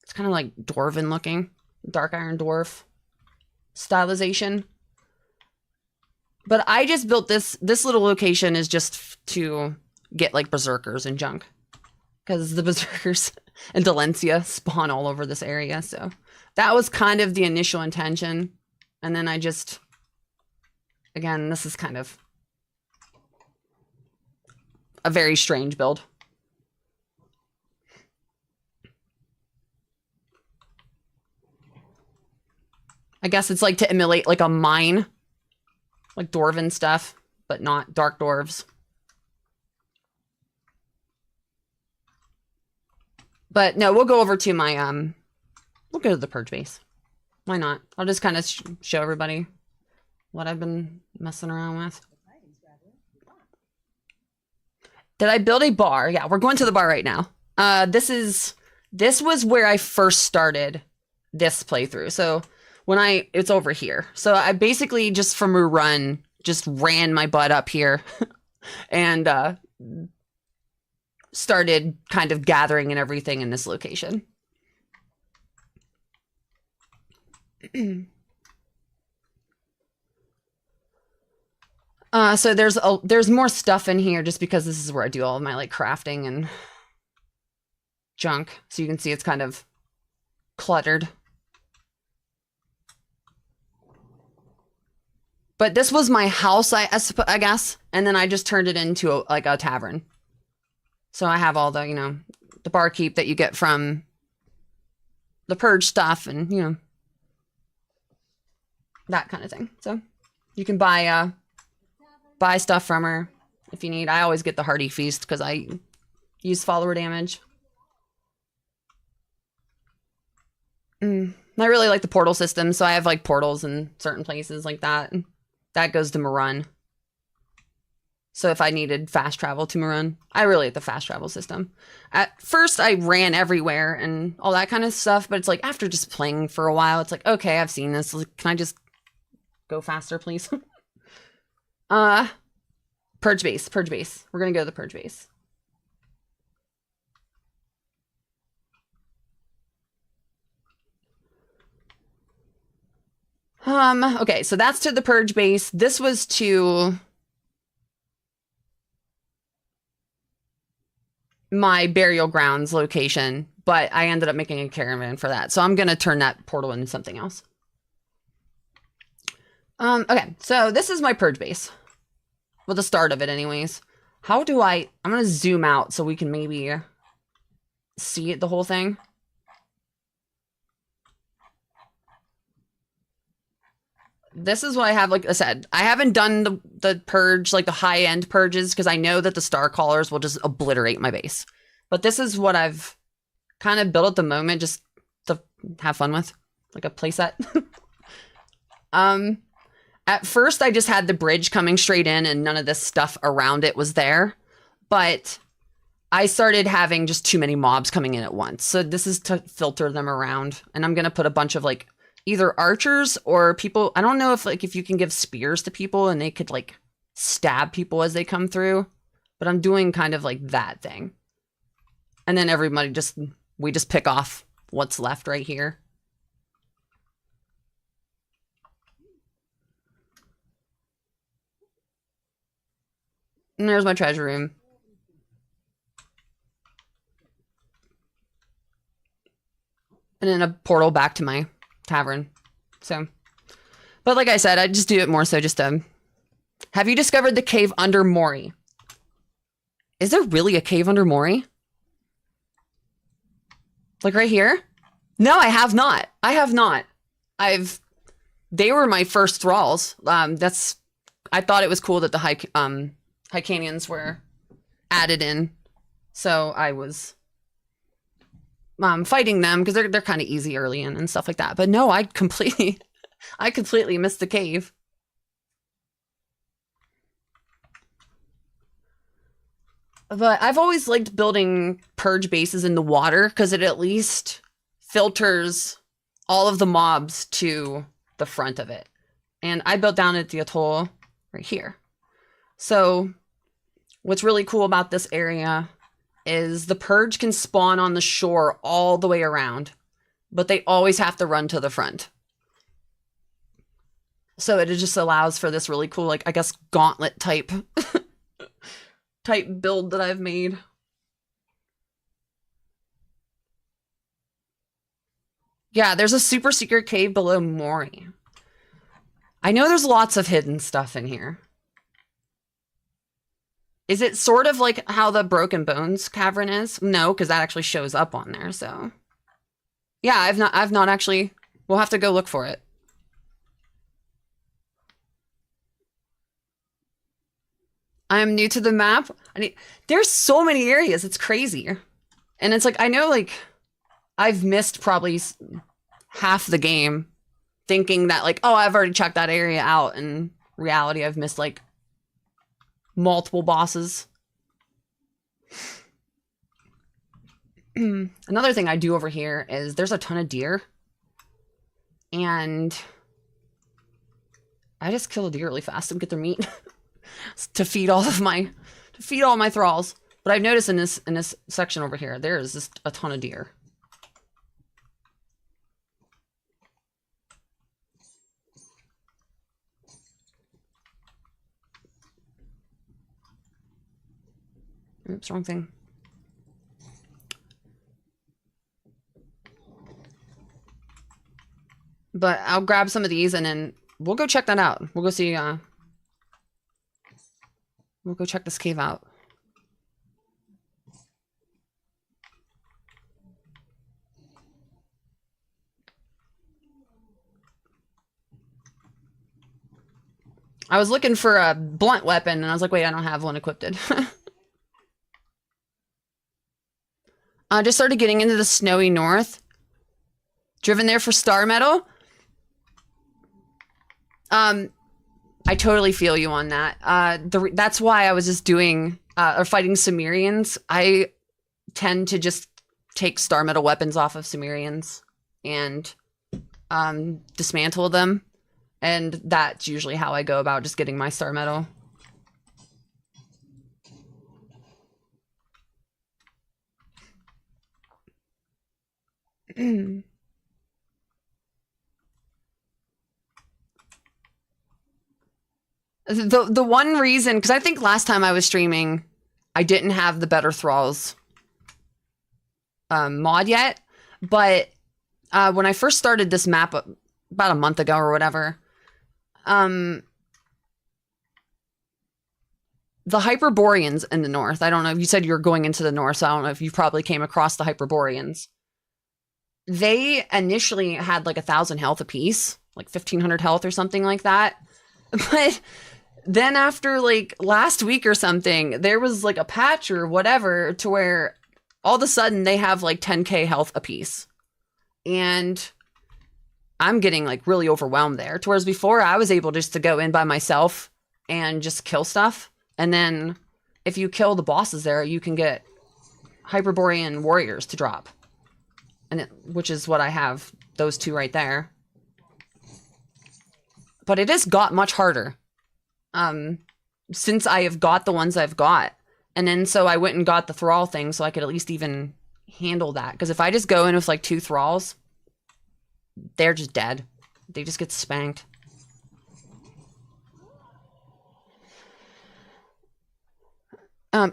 It's kind of like dwarven looking, dark iron dwarf stylization. But I just built this little location is just to get like berserkers and junk. Because the berserkers and Delencia spawn all over this area, so that was kind of the initial intention. And then I just, again, this is kind of a very strange build. I guess it's like to emulate like a mine, like dwarven stuff, but not dark dwarves. But no, we'll go over to my, we'll go to the purge base. Why not? I'll just kind of show everybody what I've been messing around with. Did I build a bar? Yeah, we're going to the bar right now. This was where I first started this playthrough. So when it's over here. So I basically just from a run, just ran my butt up here and started kind of gathering and everything in this location. So there's more stuff in here just because this is where I do all of my like crafting and junk. So you can see it's kind of cluttered. But this was my house, I guess, and then I just turned it into like a tavern. So I have all the, you know, the barkeep that you get from the purge stuff and, you know, that kind of thing. So you can buy stuff from her if you need. I always get the hearty feast because I use follower damage. I really like the portal system, so I have like portals in certain places like that. That goes to Marun. So if I needed fast travel to Marun, I really like the fast travel system. At first, I ran everywhere and all that kind of stuff, but it's like after just playing for a while, it's like, okay, I've seen this. Like, can I just go faster, please? Purge base. We're gonna go to the purge base. Okay, so that's to the purge base. This was to my burial grounds location, but I ended up making a caravan for that. So I'm gonna turn that portal into something else. Okay, so this is my purge base. Well, the start of it anyways. I'm gonna zoom out so we can maybe see the whole thing. This is what I have, like I said. I haven't done the purge, like the high-end purges, because I know that the star callers will just obliterate my base. But this is what I've kind of built at the moment, just to have fun with, like a playset. At first, I just had the bridge coming straight in, and none of this stuff around it was there. But I started having just too many mobs coming in at once. So this is to filter them around, and I'm gonna put a bunch of like either archers or people. I don't know if you can give spears to people and they could like stab people as they come through, but I'm doing kind of like that thing. And then we just pick off what's left right here. And there's my treasure room. And then a portal back to my tavern. So, but like I said, I just do it more so just to... Have you discovered the cave under Mori? Is there really a cave under Mori? Like right here? No, I have not. I have not. They were my first thralls. I thought it was cool that the high canyons were added in. So I was fighting them because they're kind of easy early in and stuff like that. But no, I completely missed the cave. But I've always liked building purge bases in the water because it at least filters all of the mobs to the front of it. And I built down at the atoll right here. So what's really cool about this area is the purge can spawn on the shore all the way around, but they always have to run to the front. So it just allows for this really cool, like, I guess, gauntlet type build that I've made. Yeah, there's a super secret cave below Mori. I know there's lots of hidden stuff in here. Is it sort of like how the Broken Bones cavern is? No, because that actually shows up on there, so. Yeah, I've not actually, we'll have to go look for it. I'm new to the map. There's so many areas, it's crazy. And it's like, I know like, I've missed probably half the game thinking that like, oh, I've already checked that area out. In reality, I've missed like multiple bosses. Another thing I do over here is there's a ton of deer. And I just kill a deer really fast and get their meat to feed all my thralls. But I've noticed in this section over here, there is just a ton of deer. Oops, wrong thing. But I'll grab some of these and then we'll go check that out. We'll go see, we'll go check this cave out. I was looking for a blunt weapon and I was like, wait, I don't have one equipped. I just started getting into the snowy north. Driven there for star metal. I totally feel you on that. That's why I was just doing, or fighting Sumerians. I tend to just take star metal weapons off of Sumerians and dismantle them. And that's usually how I go about just getting my star metal. The one reason, because I think last time I was streaming, I didn't have the Better Thralls mod yet. But when I first started this map about a month ago or whatever, the Hyperboreans in the north, I don't know if you said you were going into the north, so I don't know if you probably came across the Hyperboreans. They initially had like 1,000 health apiece, like 1,500 health or something like that. But then after like last week or something, there was like a patch or whatever to where all of a sudden they have like 10k health apiece. And I'm getting like really overwhelmed there. To whereas before I was able just to go in by myself and just kill stuff. And then if you kill the bosses there, you can get Hyperborean warriors to drop. And which is what I have, those two right there. But it has got much harder since I have got the ones I've got. And then so I went and got the thrall thing so I could at least even handle that. Because if I just go in with like 2 thralls, they're just dead. They just get spanked.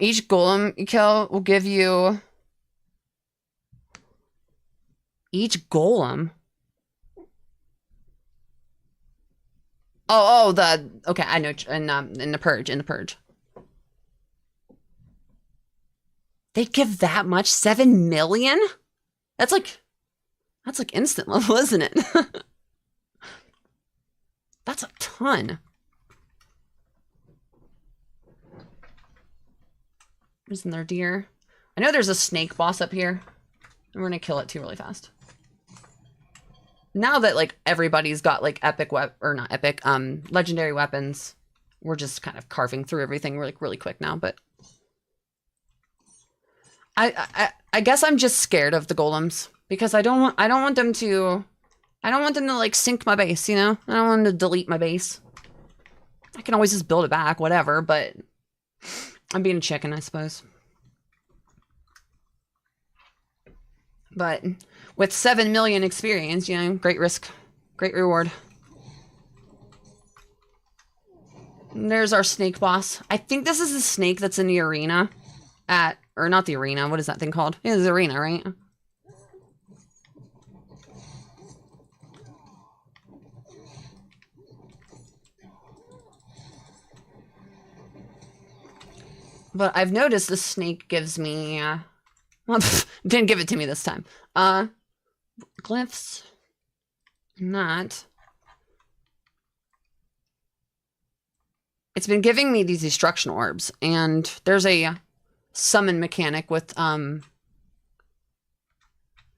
Each golem you kill will give you each golem. Oh, okay, I know, in the purge. They give that much? 7 million? That's like instant level, isn't it? That's a ton. Isn't there deer? I know there's a snake boss up here. And we're gonna kill it too really fast. Now that like everybody's got like legendary weapons, we're just kind of carving through everything really quick now, but I guess I'm just scared of the golems because I don't want them to like sink my base, you know? I don't want them to delete my base. I can always just build it back, whatever, but I'm being a chicken, I suppose. But with 7 million experience, you know, great risk, great reward. And there's our snake boss. I think this is the snake that's in the arena or not the arena, what is that thing called? It is the arena, right? But I've noticed this snake gives me, well, didn't give it to me this time. Glyphs, not. It's been giving me these destruction orbs, and there's a summon mechanic with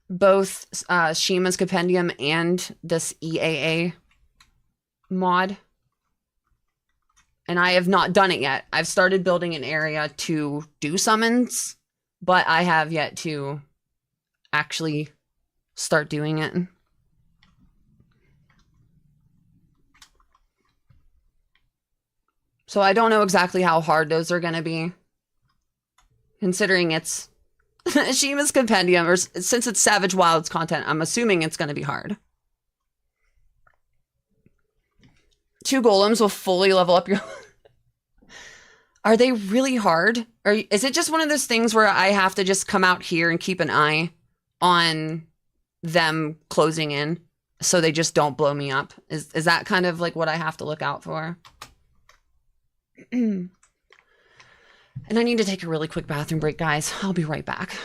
both Shima's Compendium and this EAA mod. And I have not done it yet. I've started building an area to do summons, but I have yet to actually start doing it. So I don't know exactly how hard those are going to be, considering it's Shima's Compendium, or since it's Savage Wilds content, I'm assuming it's going to be hard. 2 golems will fully level up your... Are they really hard? Or is it just one of those things where I have to just come out here and keep an eye on them closing in so they just don't blow me up? Is that kind of like what I have to look out for? And I need to take a really quick bathroom break, guys. I'll be right back.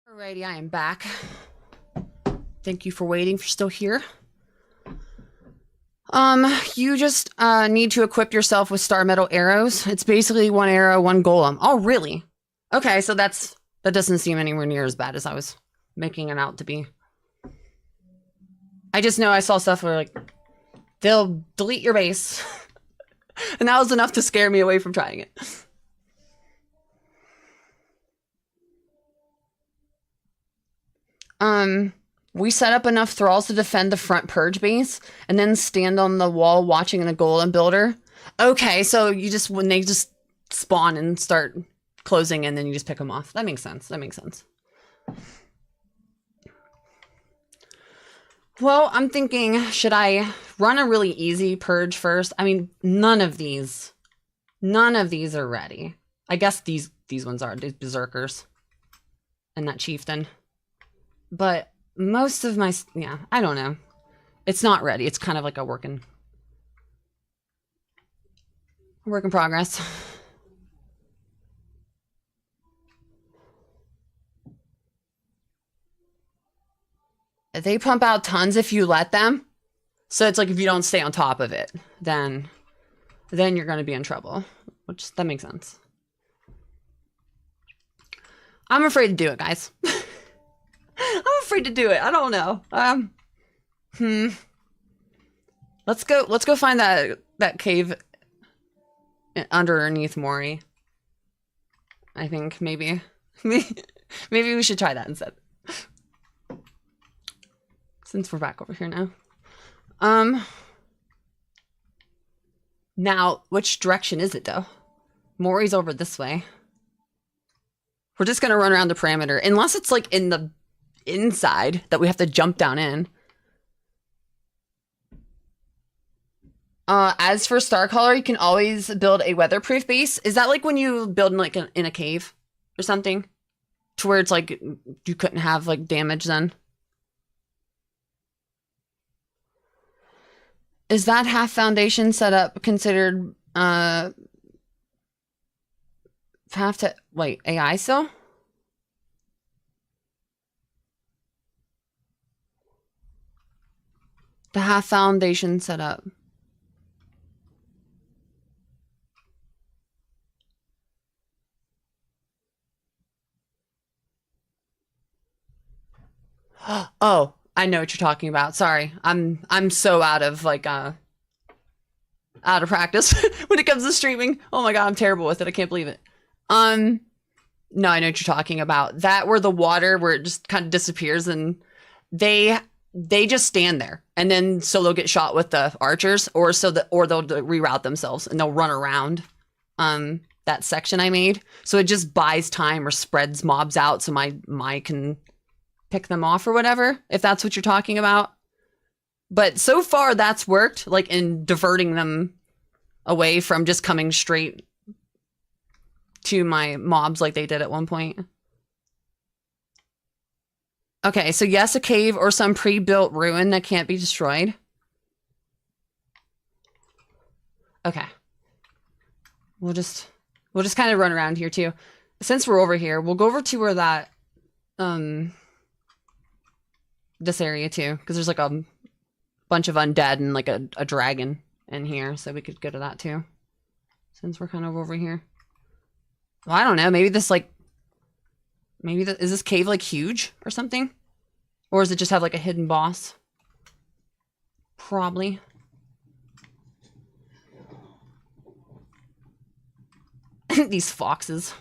Alrighty, I am back. Thank you for waiting, if you're still here. You just need to equip yourself with star metal arrows. It's basically 1 arrow, 1 golem. Oh, really? Okay, so that doesn't seem anywhere near as bad as I was making it out to be. I just know I saw stuff where, like, they'll delete your base. And that was enough to scare me away from trying it. We set up enough thralls to defend the front purge base, and then stand on the wall watching the golem builder. Okay, so you just, when they just spawn and start closing in, then you just pick them off. That makes sense. That makes sense. Well, I'm thinking, should I run a really easy purge first? I mean, none of these are ready. I guess these ones are, these berserkers and that chieftain. But most of my, yeah, I don't know. It's not ready. It's kind of like a work in progress. They pump out tons if you let them. So it's like if you don't stay on top of it, then you're going to be in trouble, which that makes sense. I'm afraid to do it, guys. I'm afraid to do it. I don't know. Let's go find that cave underneath Mori. I think maybe we should try that instead. Since we're back over here now. Now, which direction is it though? Mori's over this way. We're just gonna run around the perimeter, unless it's like in the inside that we have to jump down in. As for Starcaller, you can always build a weatherproof base. Is that like when you build in like in a cave or something? To where it's like you couldn't have like damage then? Is that half foundation setup considered have to wait, AI still? The half foundation setup. Oh, I know what you're talking about. Sorry. I'm so out of like out of practice when it comes to streaming. Oh my god, I'm terrible with it. I can't believe it. No, I know what you're talking about. That where the water where it just kind of disappears and they just stand there. And then so they'll get shot with the archers or they'll reroute themselves and they'll run around that section I made. So it just buys time or spreads mobs out so my can pick them off or whatever, if that's what you're talking about. But so far that's worked, like in diverting them away from just coming straight to my mobs like they did at one point. Okay, so yes, a cave or some pre-built ruin that can't be destroyed. Okay. We'll just kind of run around here too. Since we're over here, we'll go over to where that this area too, because there's like a bunch of undead and like a dragon in here, so we could go to that too. Since we're kind of over here. Well, I don't know. Maybe this like, is this cave like huge or something? Or does it just have like a hidden boss? Probably. These foxes.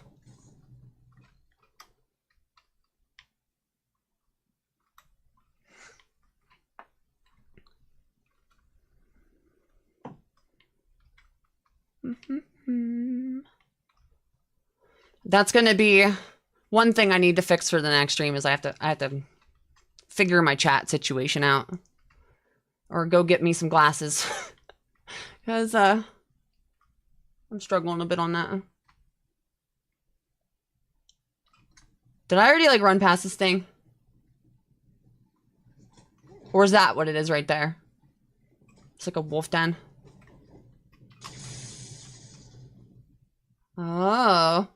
That's gonna be one thing I need to fix for the next stream is I have to figure my chat situation out. Or go get me some glasses. Because I'm struggling a bit on that. Did I already like run past this thing? Or is that what it is right there? It's like a wolf den. Oh,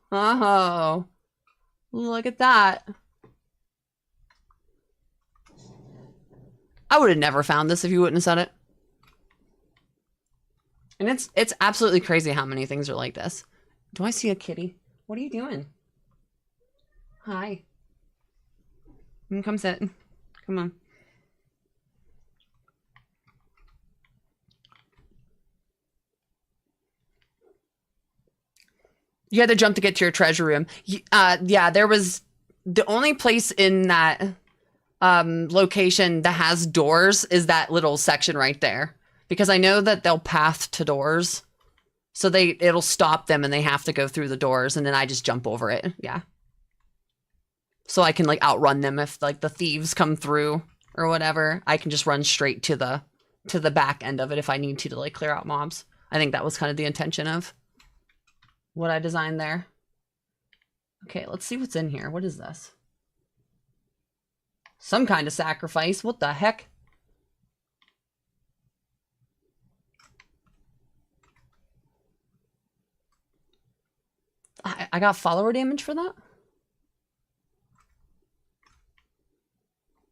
look at that. I would have never found this if you wouldn't have said it. And it's absolutely crazy how many things are like this. Do I see a kitty? What are you doing? Hi. Come sit. Come on. You had to jump to get to your treasure room. Yeah, there was the only place in that location that has doors is that little section right there. Because I know that they'll path to doors. So it'll stop them and they have to go through the doors and then I just jump over it. Yeah. So I can like outrun them if like the thieves come through or whatever. I can just run straight to the back end of it if I need to like clear out mobs. I think that was kind of the intention of what I designed there. Okay, let's see what's in here. What is this? Some kind of sacrifice. What the heck? I got follower damage for that?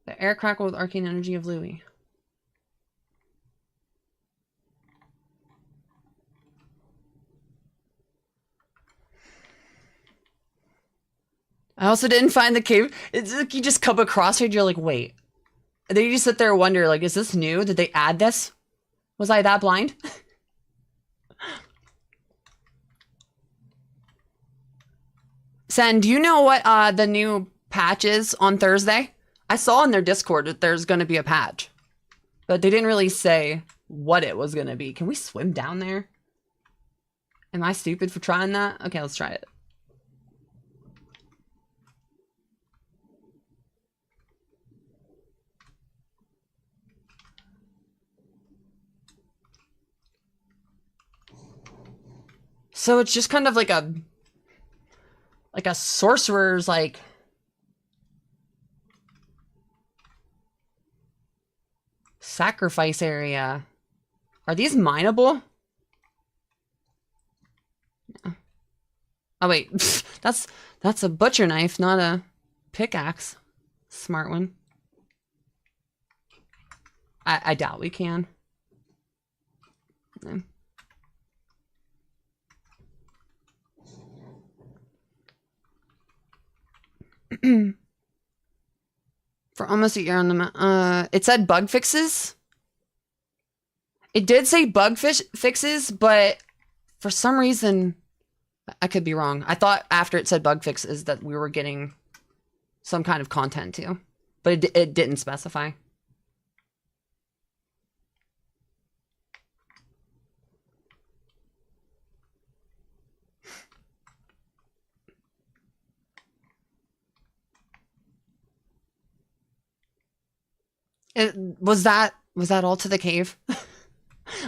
The air crackle with arcane energy of Louis. I also didn't find the cave. It's like you just come across it, you're like, wait. And then you just sit there and wonder, like, is this new? Did they add this? Was I that blind? Sen, do you know what the new patch is on Thursday? I saw in their Discord that there's going to be a patch. But they didn't really say what it was going to be. Can we swim down there? Am I stupid for trying that? Okay, let's try it. So it's just kind of like a sorcerer's like sacrifice area. Are these mineable? Yeah. Oh wait, that's a butcher knife, not a pickaxe. Smart one. I doubt we can. No. For almost a year on the map. It said bug fixes. It did say bug fixes, but for some reason, I could be wrong. I thought after it said bug fixes that we were getting some kind of content too, but it didn't specify. Was that all to the cave?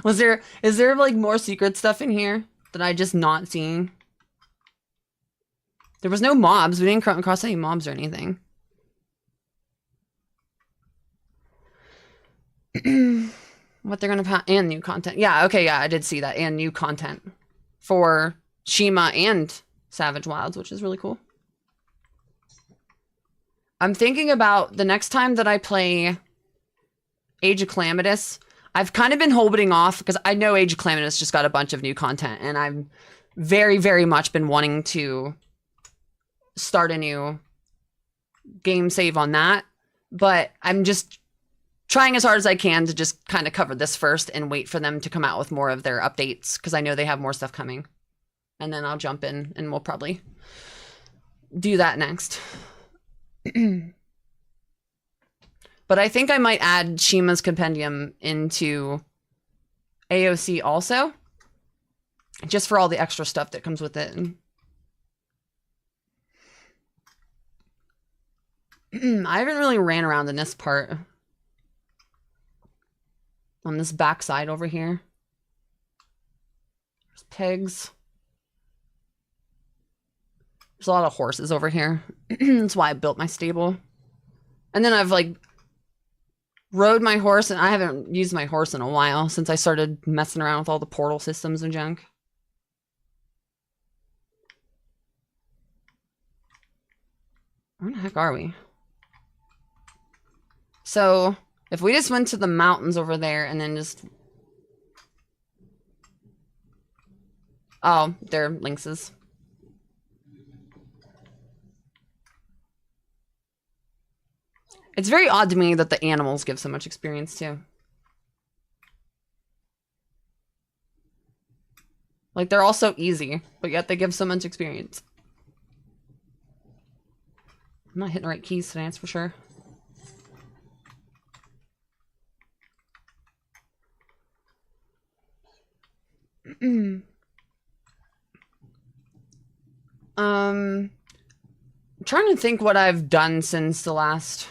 Is there like more secret stuff in here that I just not seeing? There was no mobs. We didn't come across any mobs or anything. What they're gonna and new content. Yeah, okay, yeah, I did see that. And new content for Shima and Savage Wilds, which is really cool. I'm thinking about the next time that I play Age of Calamitous. I've kind of been holding off because I know Age of Calamitous just got a bunch of new content and I've very, very much been wanting to start a new game save on that. But I'm just trying as hard as I can to just kind of cover this first and wait for them to come out with more of their updates because I know they have more stuff coming. And then I'll jump in and we'll probably do that next. But I think I might add Shima's Compendium into AOC also. Just for all the extra stuff that comes with it. I haven't really ran around in this part. On this back side over here. There's pigs. There's a lot of horses over here. That's why I built my stable. And then I've like rode my horse, and I haven't used my horse in a while since I started messing around with all the portal systems and junk. Where the heck are we? So If we just went to the mountains over there and then just... Oh, they're lynxes. It's very odd to me that the animals give so much experience too. Like, they're all so easy, but yet they give so much experience. I'm not hitting the right keys today, that's for sure. I'm trying to think what I've done since the last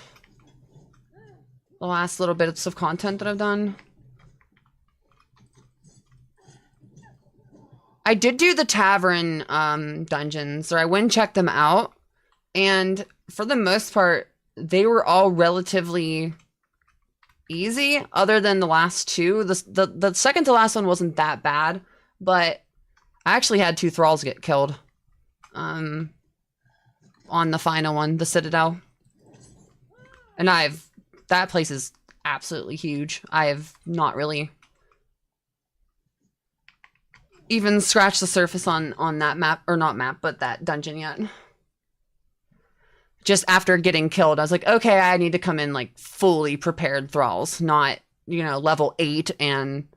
little bits of content that I've done. I did do the tavern dungeons, or I went and checked them out, and for the most part, they were all relatively easy, other than the last two. The second to last one wasn't that bad, but I actually had 2 thralls get killed on the final one, the Citadel. And that place is absolutely huge. I have not really even scratched the surface on that map, or not map, but that dungeon yet. Just after getting killed, I was like, okay, I need to come in like fully prepared thralls, not, you know, level 8 and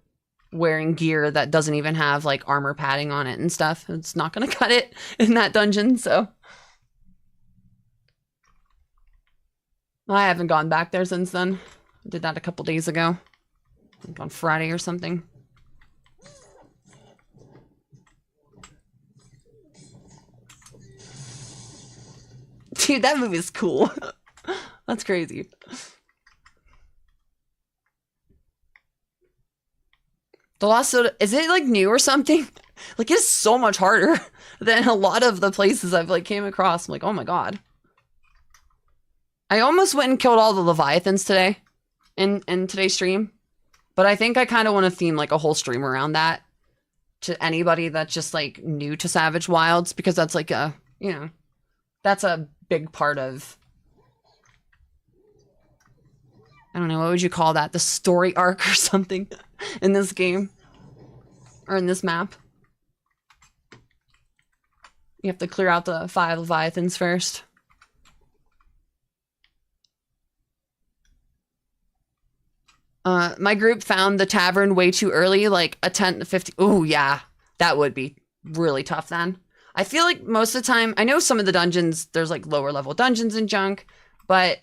wearing gear that doesn't even have like armor padding on it and stuff. It's not gonna cut it in that dungeon, so. I haven't gone back there since then. I did that a couple days ago. I think on Friday or something. Dude, that movie is cool. That's crazy. The Lost Soda, is it like new or something? Like, it's so much harder than a lot of the places I've like came across. I'm like, oh my god. I almost went and killed all the Leviathans today in today's stream, but I think I kind of want to theme like a whole stream around that to anybody that's just like new to Savage Wilds, because that's like a, you know, that's a big part of, I don't know, what would you call that? The story arc or something in this game or in this map. You have to clear out the 5 Leviathans first. My group found the tavern way too early, like a 10 to 50. Oh, yeah, that would be really tough then. I feel like most of the time, I know some of the dungeons, there's like lower level dungeons and junk, but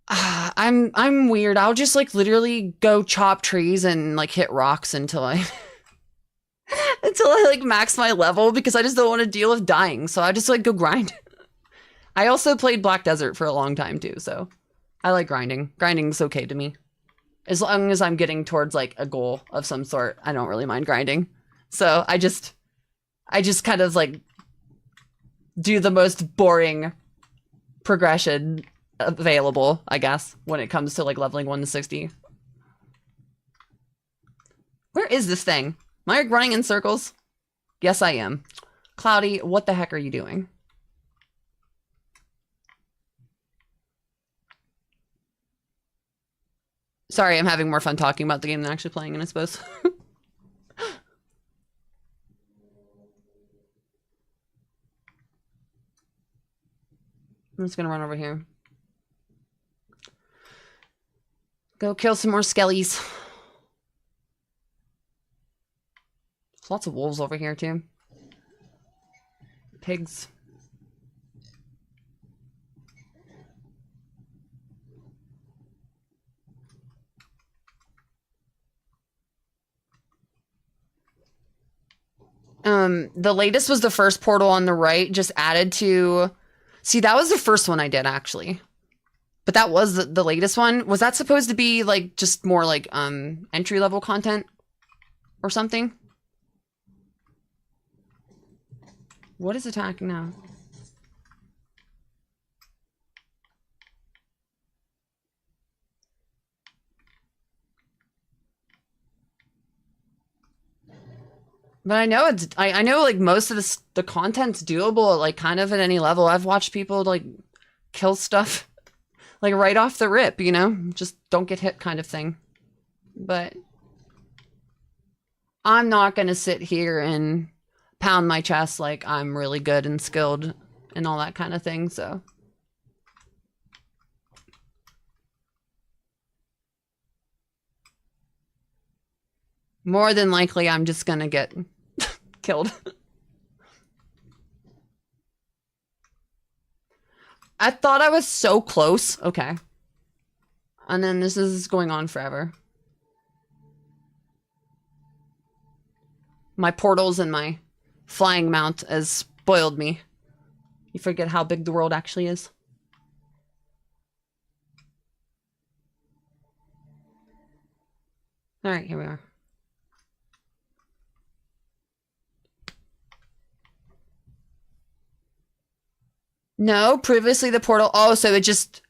I'm weird. I'll just like literally go chop trees and like hit rocks until I until I like max my level, because I just don't want to deal with dying. So I just like go grind. I also played Black Desert for a long time too, so I like grinding. Grinding's okay to me. As long as I'm getting towards like a goal of some sort, I don't really mind grinding. So I just kind of like do the most boring progression available, I guess, when it comes to like leveling 1 to 60. Where is this thing? Am I running in circles? Yes, I am. Cloudy, what the heck are you doing? Sorry, I'm having more fun talking about the game than actually playing it, I suppose. I'm just gonna run over here. Go kill some more skellies. There's lots of wolves over here, too. Pigs. The latest was the first portal on the right, just added to... See, that was the first one I did, actually. But that was the latest one. Was that supposed to be, like, just more, like, entry-level content? Or something? What is attacking now? But I know it's, I know like most of the content's doable, like kind of at any level. I've watched people like kill stuff Like right off the rip, you know? Just don't get hit kind of thing. But I'm not going to sit here and pound my chest like I'm really good and skilled and all that kind of thing, so. More than likely, I'm just going to get killed. I thought I was so close. Okay. And then this is going on forever. My portals and my flying mount has spoiled me. You forget how big the world actually is. All right, here we are. No, previously the portal. Oh, so it just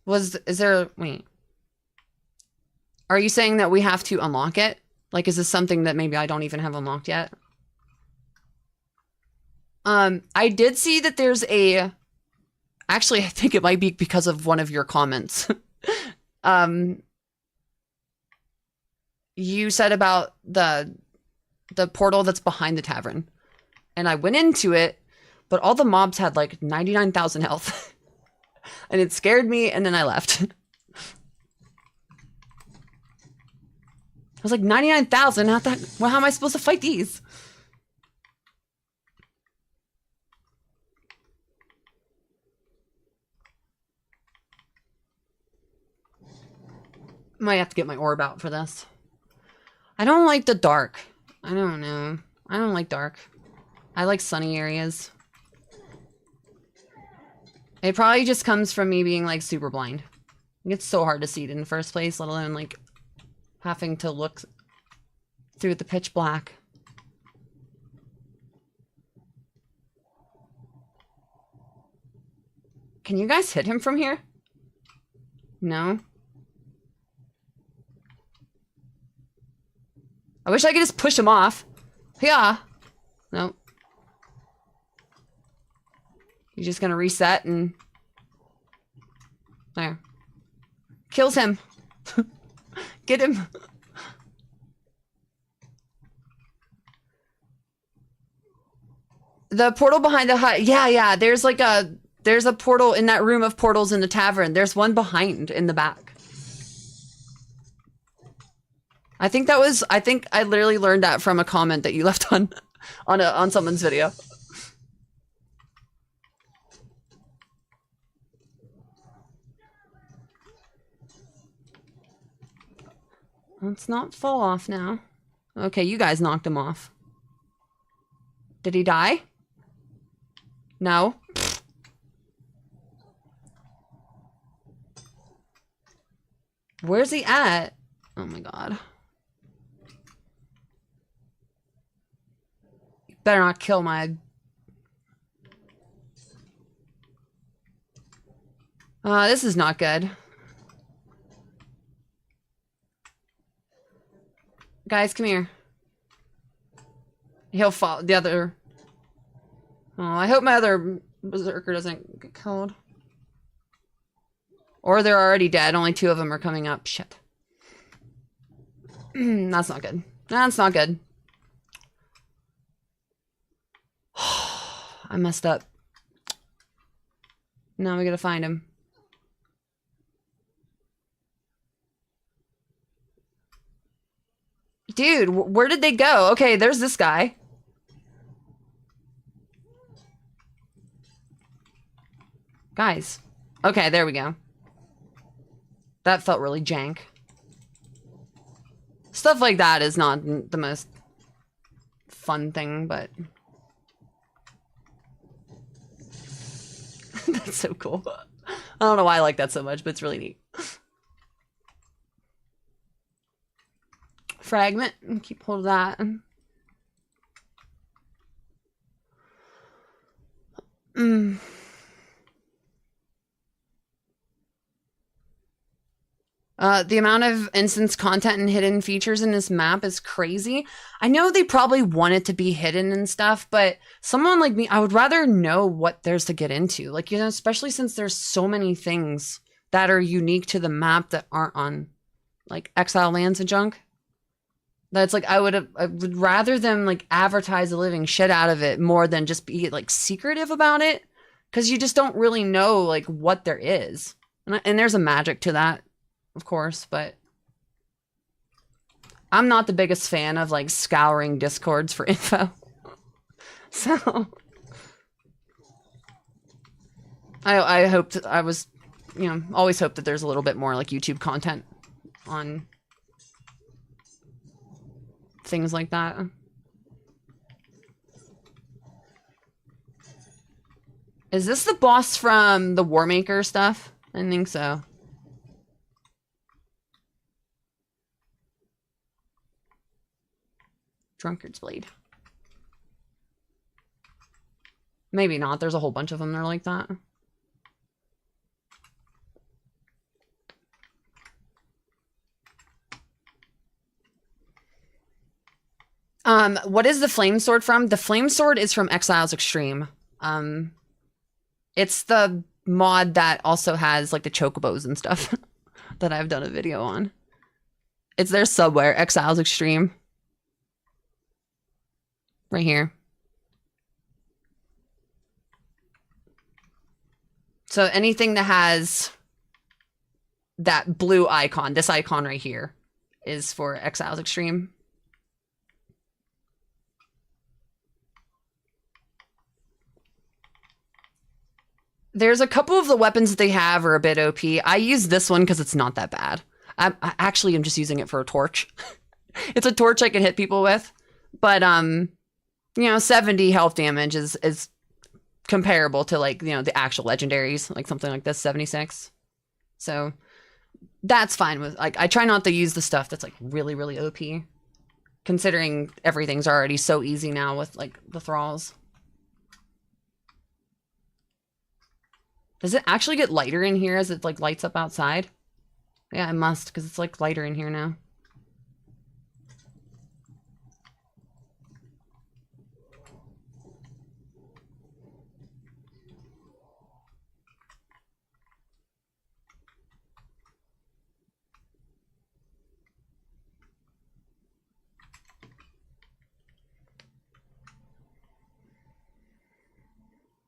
was. Is there? Wait. Are you saying that we have to unlock it? Like, is this something that maybe I don't even have unlocked yet? I did see that there's a. Actually, I think it might be because of one of your comments. You said about the portal that's behind the tavern, and I went into it, but all the mobs had like 99,000 health, and it scared me, and then I left. I was like 99,000. Well, how am I supposed to fight these? Might have to get my orb out for this. I don't like the dark. I don't know. I don't like dark. I like sunny areas. It probably just comes from me being like super blind. It's so hard to see it in the first place, let alone like having to look through the pitch black. Can you guys hit him from here? No? I wish I could just push him off. Yeah. No. He's just gonna reset and... There. Kills him. Get him. The portal behind the hut. Yeah. There's like a... There's a portal in that room of portals in the tavern. There's one behind in the back. I think I literally learned that from a comment that you left on someone's video. Let's not fall off now. Okay, you guys knocked him off. Did he die? No. Where's he at? Oh my god. You better not kill my... this is not good. Guys, come here. He'll fall. The other... Oh, I hope my other berserker doesn't get killed. Or they're already dead. Only 2 of them are coming up. Shit. That's not good. That's not good. I messed up. Now we gotta find him. Dude, where did they go? Okay, there's this guy. Guys. Okay, there we go. That felt really jank. Stuff like that is not the most fun thing, but... That's so cool. I don't know why I like that so much, but it's really neat. Fragment. Keep hold of that. The amount of instance content and hidden features in this map is crazy. I know they probably want it to be hidden and stuff, but someone like me, I would rather know what there's to get into. Like, you know, especially since there's so many things that are unique to the map that aren't on like Exile Lands and junk. That's like I would rather them like advertise the living shit out of it more than just be like secretive about it, because you just don't really know like what there is, and there's a magic to that, of course. But I'm not the biggest fan of like scouring discords for info, so I hoped I was, you know, always hope that there's a little bit more like YouTube content on things like that. Is this the boss from the Warmaker stuff? I think so. Drunkard's Blade. Maybe not. There's a whole bunch of them that are like that. What is the flame sword from? The flame sword is from Exiles Extreme. It's the mod that also has like the chocobos and stuff that I've done a video on. It's there somewhere, Exiles Extreme. Right here. So anything that has that blue icon, this icon right here, is for Exiles Extreme. There's a couple of the weapons that they have are a bit OP. I use this one because it's not that bad. I actually am just using it for a torch. It's a torch I can hit people with. But, you know, 70 health damage is comparable to, like, you know, the actual legendaries. Like something like this, 76. So that's fine with, like, I try not to use the stuff that's, like, really, really OP. Considering everything's already so easy now with, like, the thralls. Does it actually get lighter in here as it like lights up outside? Yeah, it must, because it's like lighter in here now.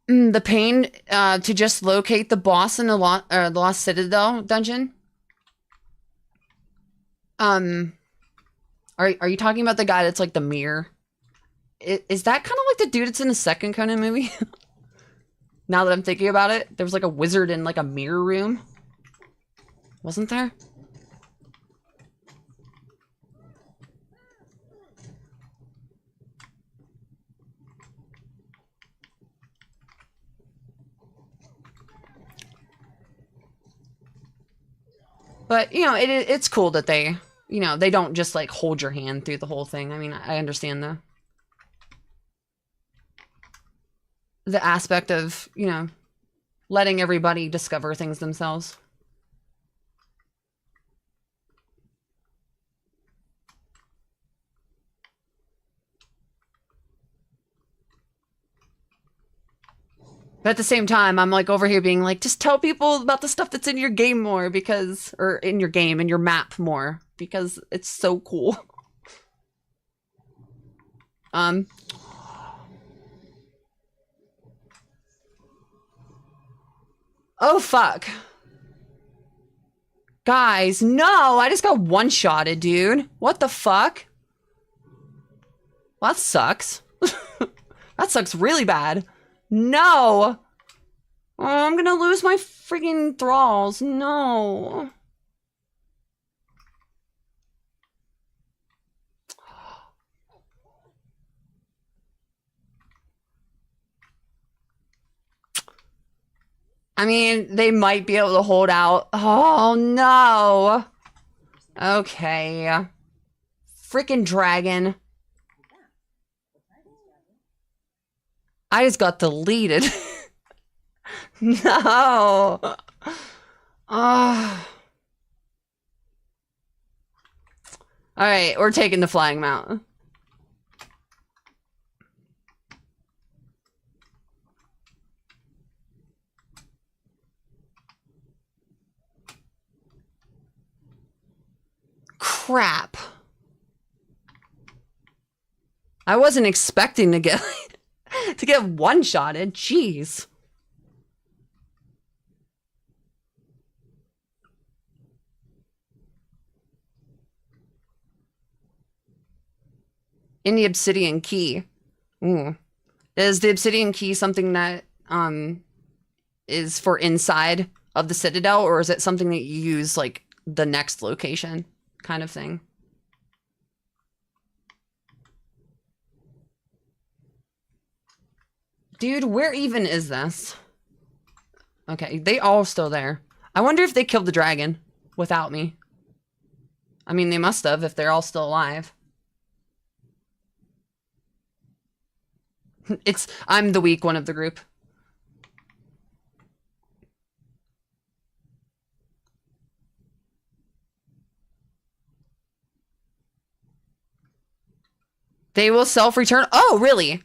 The pain to just locate the boss in the Lost Citadel dungeon. Are you talking about the guy that's like the mirror? Is that kind of like the dude that's in the second Conan movie? Now that I'm thinking about it, there was like a wizard in like a mirror room. Wasn't there? But, you know, it's cool that they, you know, they don't just, like, hold your hand through the whole thing. I mean, I understand the aspect of, you know, letting everybody discover things themselves. But at the same time, I'm, like, over here being like, just tell people about the stuff that's in your game more because, or in your game, in your map more, because it's so cool. Oh, fuck. Guys, no! I just got one-shotted, dude. What the fuck? Well, that sucks. That sucks really bad. No! Oh, I'm gonna lose my freaking thralls. No. I mean, they might be able to hold out. Oh, no. Okay. Freaking dragon. I just got deleted. No. Oh. Alright, we're taking the flying mount. crap. I wasn't expecting to get to get one-shotted. Jeez. In the obsidian key. Ooh. Is the obsidian key something that is for inside of the citadel, or is it something that you use like the next location kind of thing? Dude, where even is this? Okay, they all still there. I wonder if they killed the dragon without me. I mean, they must have if they're all still alive. I'm the weak one of the group. They will self-return. Oh, really?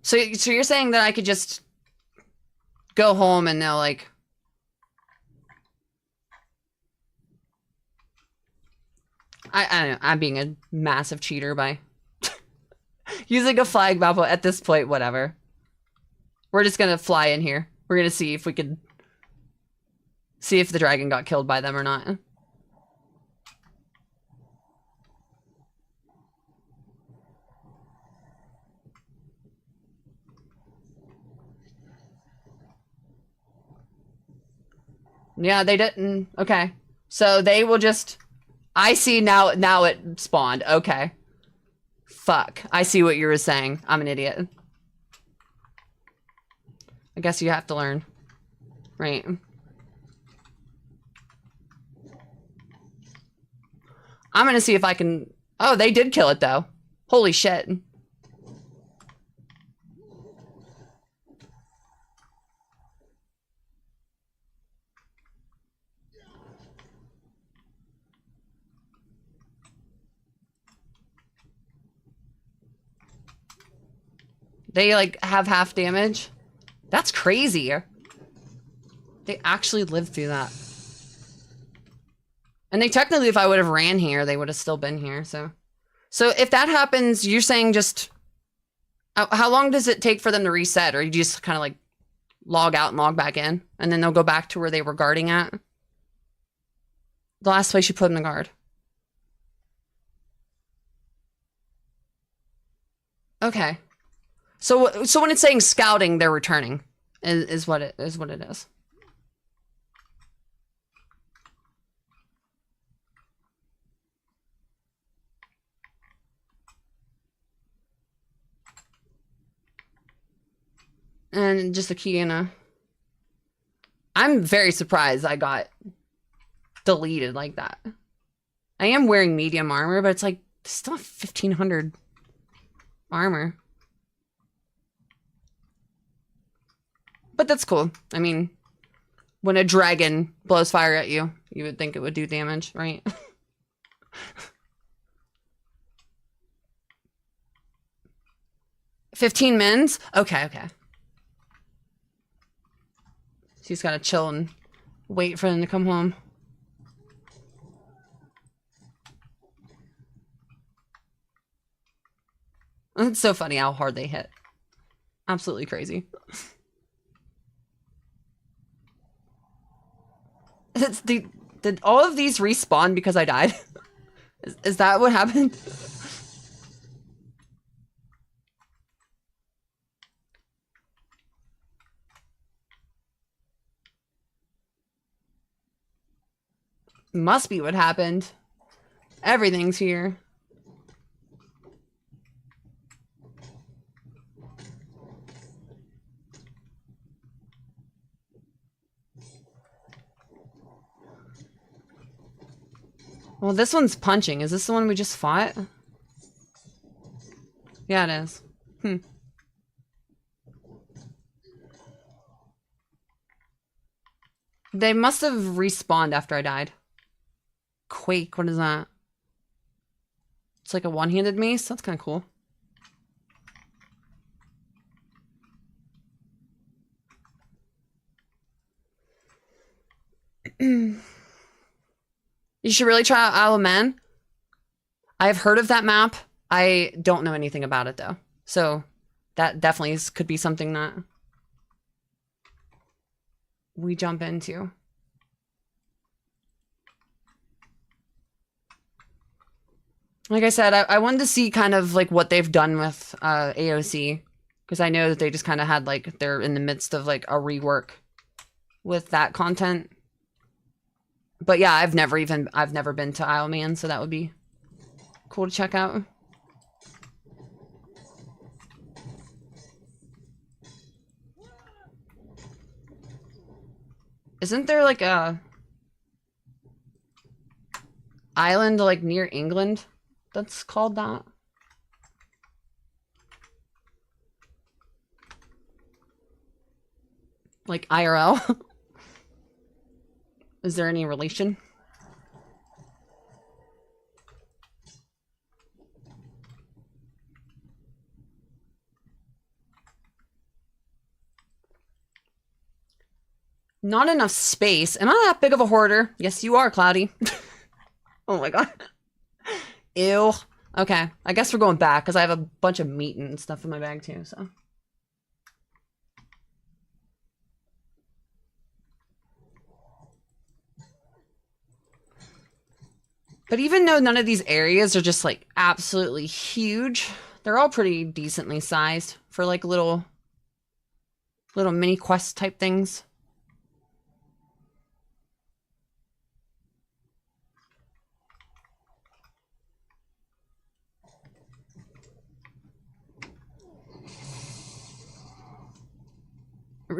So you're saying that I could just go home and they'll like... I don't know. I'm being a massive cheater by using a flag map at this point, whatever. We're just gonna fly in here. We're gonna see if we can... see if the dragon got killed by them or not. Yeah, they didn't. Okay. So they will just... I see now it spawned. Okay. Fuck. I see what you were saying. I'm an idiot. I guess you have to learn. Right. I'm gonna see if I can... Oh, they did kill it though. Holy shit. They like have half damage. That's crazy. They actually lived through that. And they technically, if I would have ran here, they would have still been here. So if that happens, you're saying just how long does it take for them to reset, or you just kind of like log out and log back in, and then they'll go back to where they were guarding at? The last place you put them to guard. Okay. So when it's saying scouting, they're returning, is what it is. And just a key and a... I'm very surprised I got deleted like that. I am wearing medium armor, but it's like still 1500 armor. But that's cool. I mean, when a dragon blows fire at you, you would think it would do damage, right? $15 mins? Okay. So he's gotta chill and wait for them to come home. It's so funny how hard they hit. Absolutely crazy. Did all of these respawn because I died? Is that what happened? Must be what happened. Everything's here. Well, this one's punching. Is this the one we just fought? Yeah, it is. They must have respawned after I died. Quake, what is that? It's like a one-handed mace? That's kind of cool. You should really try out Isle of Man. I've heard of that map. I don't know anything about it though. So that definitely could be something that we jump into. Like I said, I wanted to see kind of like what they've done with AOC, because I know that they just kind of had like, they're in the midst of like a rework with that content. But yeah, I've never been to Isle Man, so that would be cool to check out. Isn't there like a island like near England that's called that? Like IRL? Is there any relation? Not enough space. Am I that big of a hoarder? Yes, you are, Cloudy. Oh my god. Ew. Okay, I guess we're going back because I have a bunch of meat and stuff in my bag too, so. But even though none of these areas are just like absolutely huge, they're all pretty decently sized for like little mini quest type things.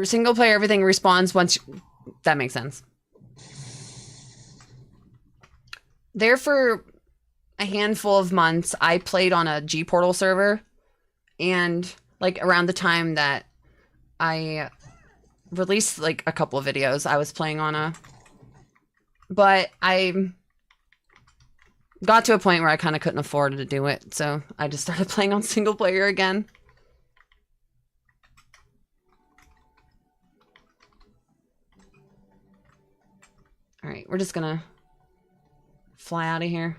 Single player, everything respawns once that makes sense. There for a handful of months, I played on a G Portal server, and like around the time that I released like a couple of videos, I was playing on a, but I got to a point where I kind of couldn't afford to do it, so I just started playing on single player again. All right, we're just gonna fly out of here.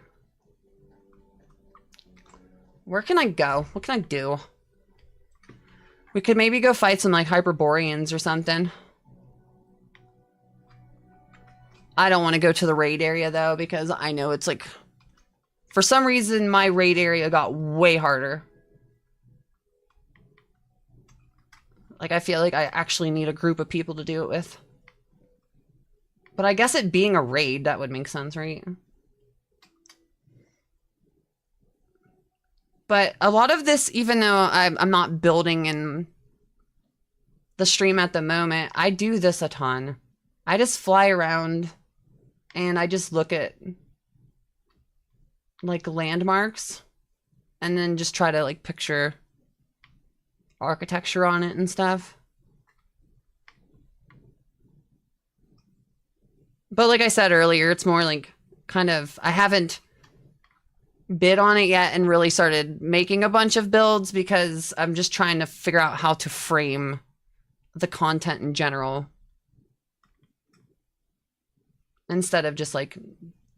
Where can I go? What can I do? We could maybe go fight some like Hyperboreans or something. I don't want to go to the raid area though, because I know it's like, for some reason my raid area got way harder. Like I feel like I actually need a group of people to do it with. But I guess it being a raid, that would make sense, right? But a lot of this, even though I'm not building in the stream at the moment, I do this a ton. I just fly around and I just look at like landmarks and then just try to like picture architecture on it and stuff. But like I said earlier, it's more like kind of, I haven't bid on it yet and really started making a bunch of builds because I'm just trying to figure out how to frame the content in general instead of just like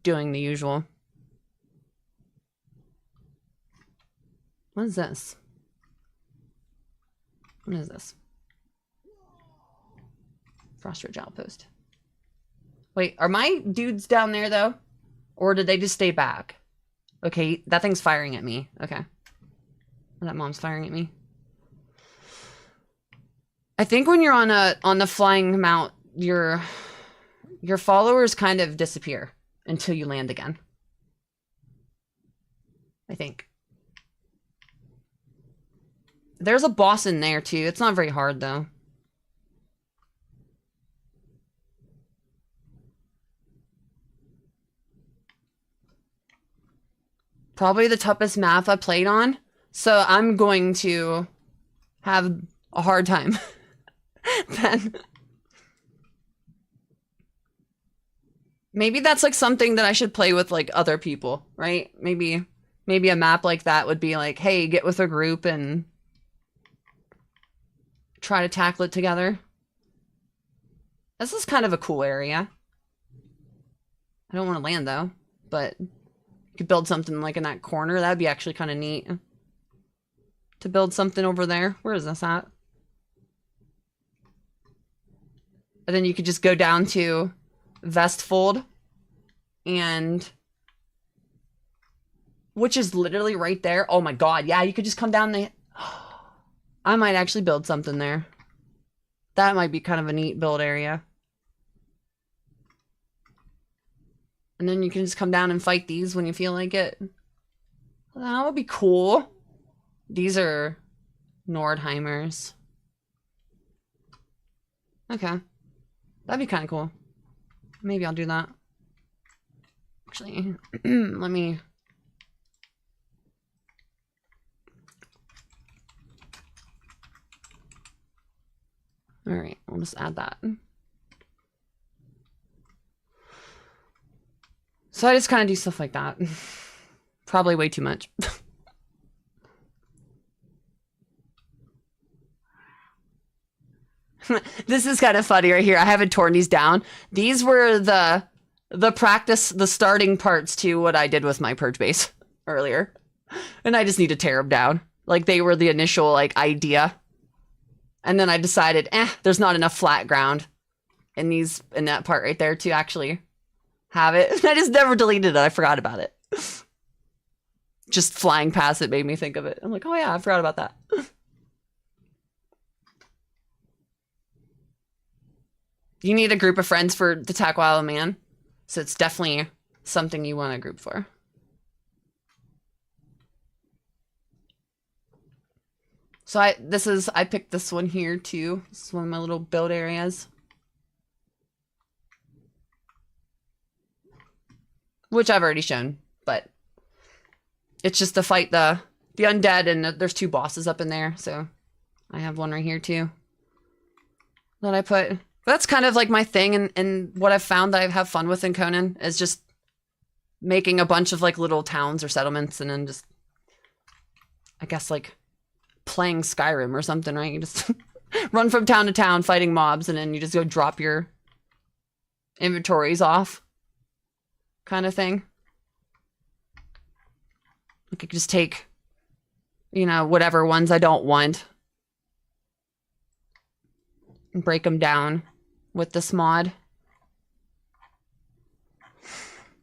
doing the usual. What is this? What is this? Frost Ridge Outpost. Wait, are my dudes down there though? Or did they just stay back? Okay, that thing's firing at me. Okay. That mom's firing at me. I think when you're on the flying mount, your followers kind of disappear until you land again. I think. There's a boss in there too. It's not very hard though. Probably the toughest map I played on. So I'm going to have a hard time then. Maybe that's like something that I should play with like other people, right? Maybe a map like that would be like, hey, get with a group and try to tackle it together. This is kind of a cool area. I don't want to land though, but could build something like in that corner. That'd be actually kind of neat. To build something over there. Where is this at? And then you could just go down to Vestfold. And... which is literally right there. Oh my god, yeah, you could just come down the... I might actually build something there. That might be kind of a neat build area. And then you can just come down and fight these when you feel like it. That would be cool. These are Nordheimers. Okay. That'd be kind of cool. Maybe I'll do that. Actually, let me... Alright, I'll just add that. So I just kind of do stuff like that. Probably way too much. This is kind of funny right here. I haven't torn these down. These were the practice, the starting parts to what I did with my purge base earlier. And I just need to tear them down. Like they were the initial like idea. And then I decided, there's not enough flat ground in that part right there to actually have it. And I just never deleted it. I forgot about it. Just flying past it made me think of it. I'm like, oh yeah, I forgot about that. You need a group of friends for the Takwala Man. So it's definitely something you want a group for. So I picked this one here too. This is one of my little build areas. Which I've already shown, but it's just to fight the undead, and there's 2 bosses up in there, so I have one right here too. That I put. But that's kind of like my thing, and what I've found that I have fun with in Conan is just making a bunch of like little towns or settlements, and then just, I guess, like playing Skyrim or something, right? You just run from town to town fighting mobs, and then you just go drop your inventories off, kind of thing. I could just take, you know, whatever ones I don't want and break them down with this mod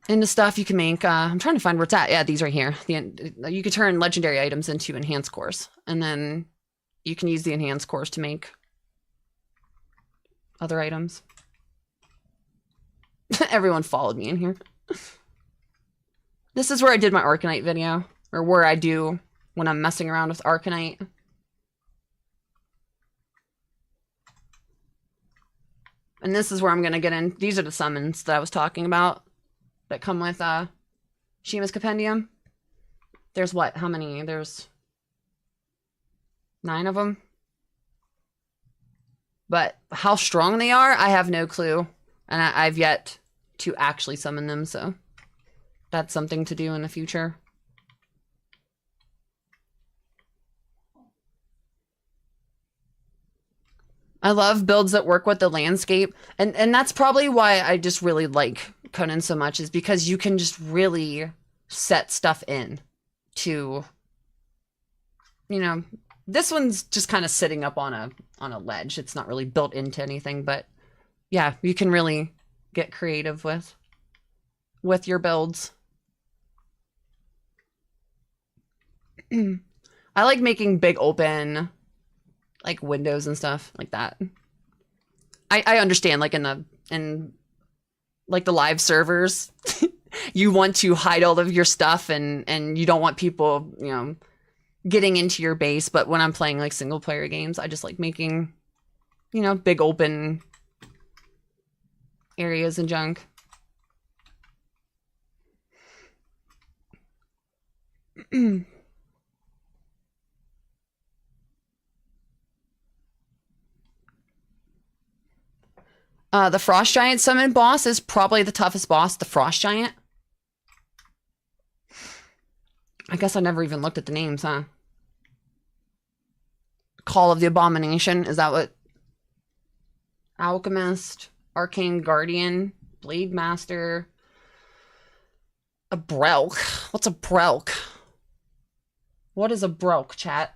into stuff you can make. I'm trying to find where it's at. Yeah, these right here. You could turn legendary items into enhanced cores, and then you can use the enhanced cores to make other items. Everyone followed me in here. This is where I did my Arcanite video, or where I do when I'm messing around with Arcanite. And this is where I'm going to get in. These are the summons that I was talking about that come with Shima's Compendium. There's what? How many? There's 9 of them. But how strong they are, I have no clue. And I've yet to actually summon them, so that's something to do in the future. I love builds that work with the landscape, and that's probably why I just really like Conan so much, is because you can just really set stuff in to, you know, this one's just kind of sitting up on a ledge. It's not really built into anything, but yeah, you can really get creative with your builds. I like making big open like windows and stuff like that. I understand, like in like the live servers, you want to hide all of your stuff and you don't want people, you know, getting into your base. But when I'm playing like single player games, I just like making, you know, big open areas and junk. The Frost Giant summon boss is probably the toughest boss, the Frost Giant. I guess I never even looked at the names, huh? Call of the Abomination, is that what? Alchemist, Arcane Guardian, Blade Master, A brelk. What's a brelk? What is a brelk, chat?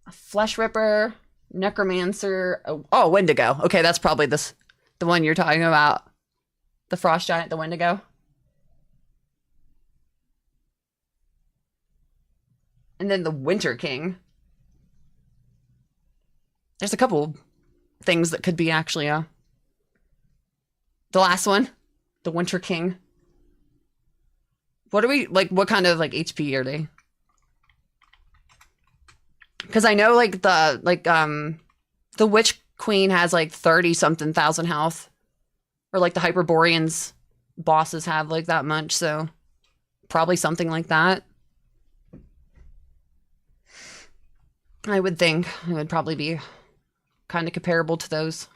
A flesh ripper, necromancer. Oh, Wendigo. Okay, that's probably the one you're talking about. The frost giant, the Wendigo. And then the Winter King. There's a couple things that could be actually the last one, the Winter King. What are we like? What kind of like HP are they? Because I know like the Witch Queen has like 30 something thousand health, or like the Hyperboreans bosses have like that much. So probably something like that. I would think it would probably be kind of comparable to those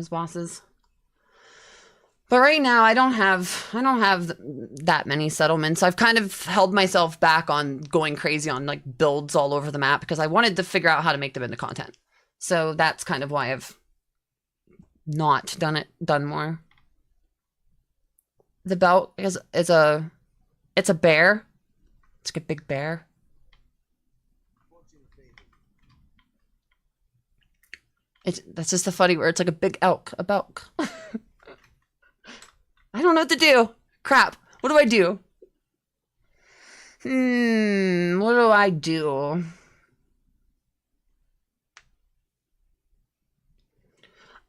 bosses. But right now I don't have that many settlements. I've kind of held myself back on going crazy on like builds all over the map because I wanted to figure out how to make them into content. So that's kind of why I've not done more. The belt it's a bear. It's like a big bear. That's just a funny word. It's like a big elk. A belk. I don't know what to do. Crap. What do I do? What do I do?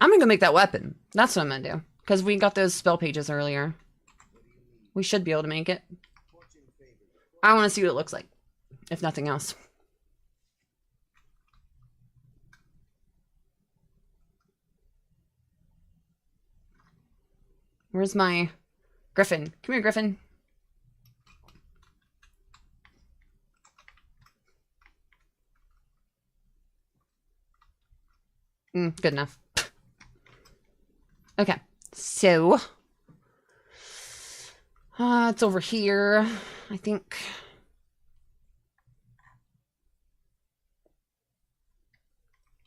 I'm gonna go make that weapon. That's what I'm gonna do. Because we got those spell pages earlier. We should be able to make it. I want to see what it looks like. If nothing else. Where's my Griffin? Come here, Griffin. Good enough. Okay, so it's over here, I think.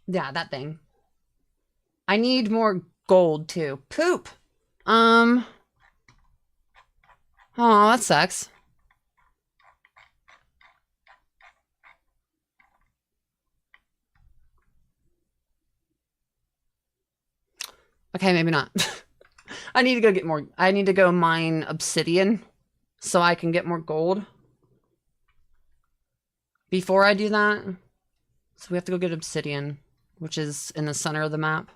Yeah, that thing. I need more gold too. Poop. Oh, that sucks. Okay, maybe not. I need to go get more. I need to go mine obsidian so I can get more gold. Before I do that, so we have to go get obsidian, which is in the center of the map.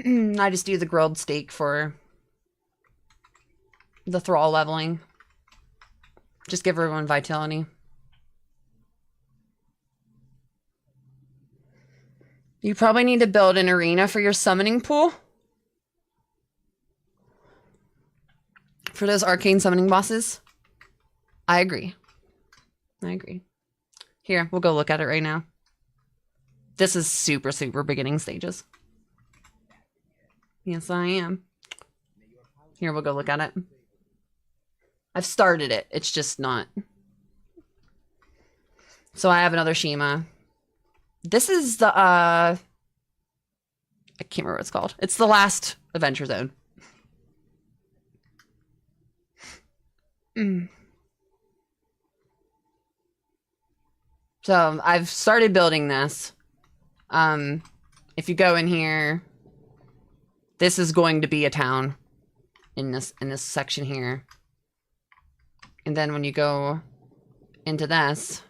I just do the grilled steak for the thrall leveling. Just give everyone vitality. You probably need to build an arena for your summoning pool. For those arcane summoning bosses. I agree. I agree. Here, we'll go look at it right now. This is super, super beginning stages. Yes, I am. Here, we'll go look at it. I've started it. It's just not. So I have another Shima. This is the, I can't remember what it's called. It's the last adventure zone. So I've started building this. If you go in here, this is going to be a town in this section here. And then when you go into this,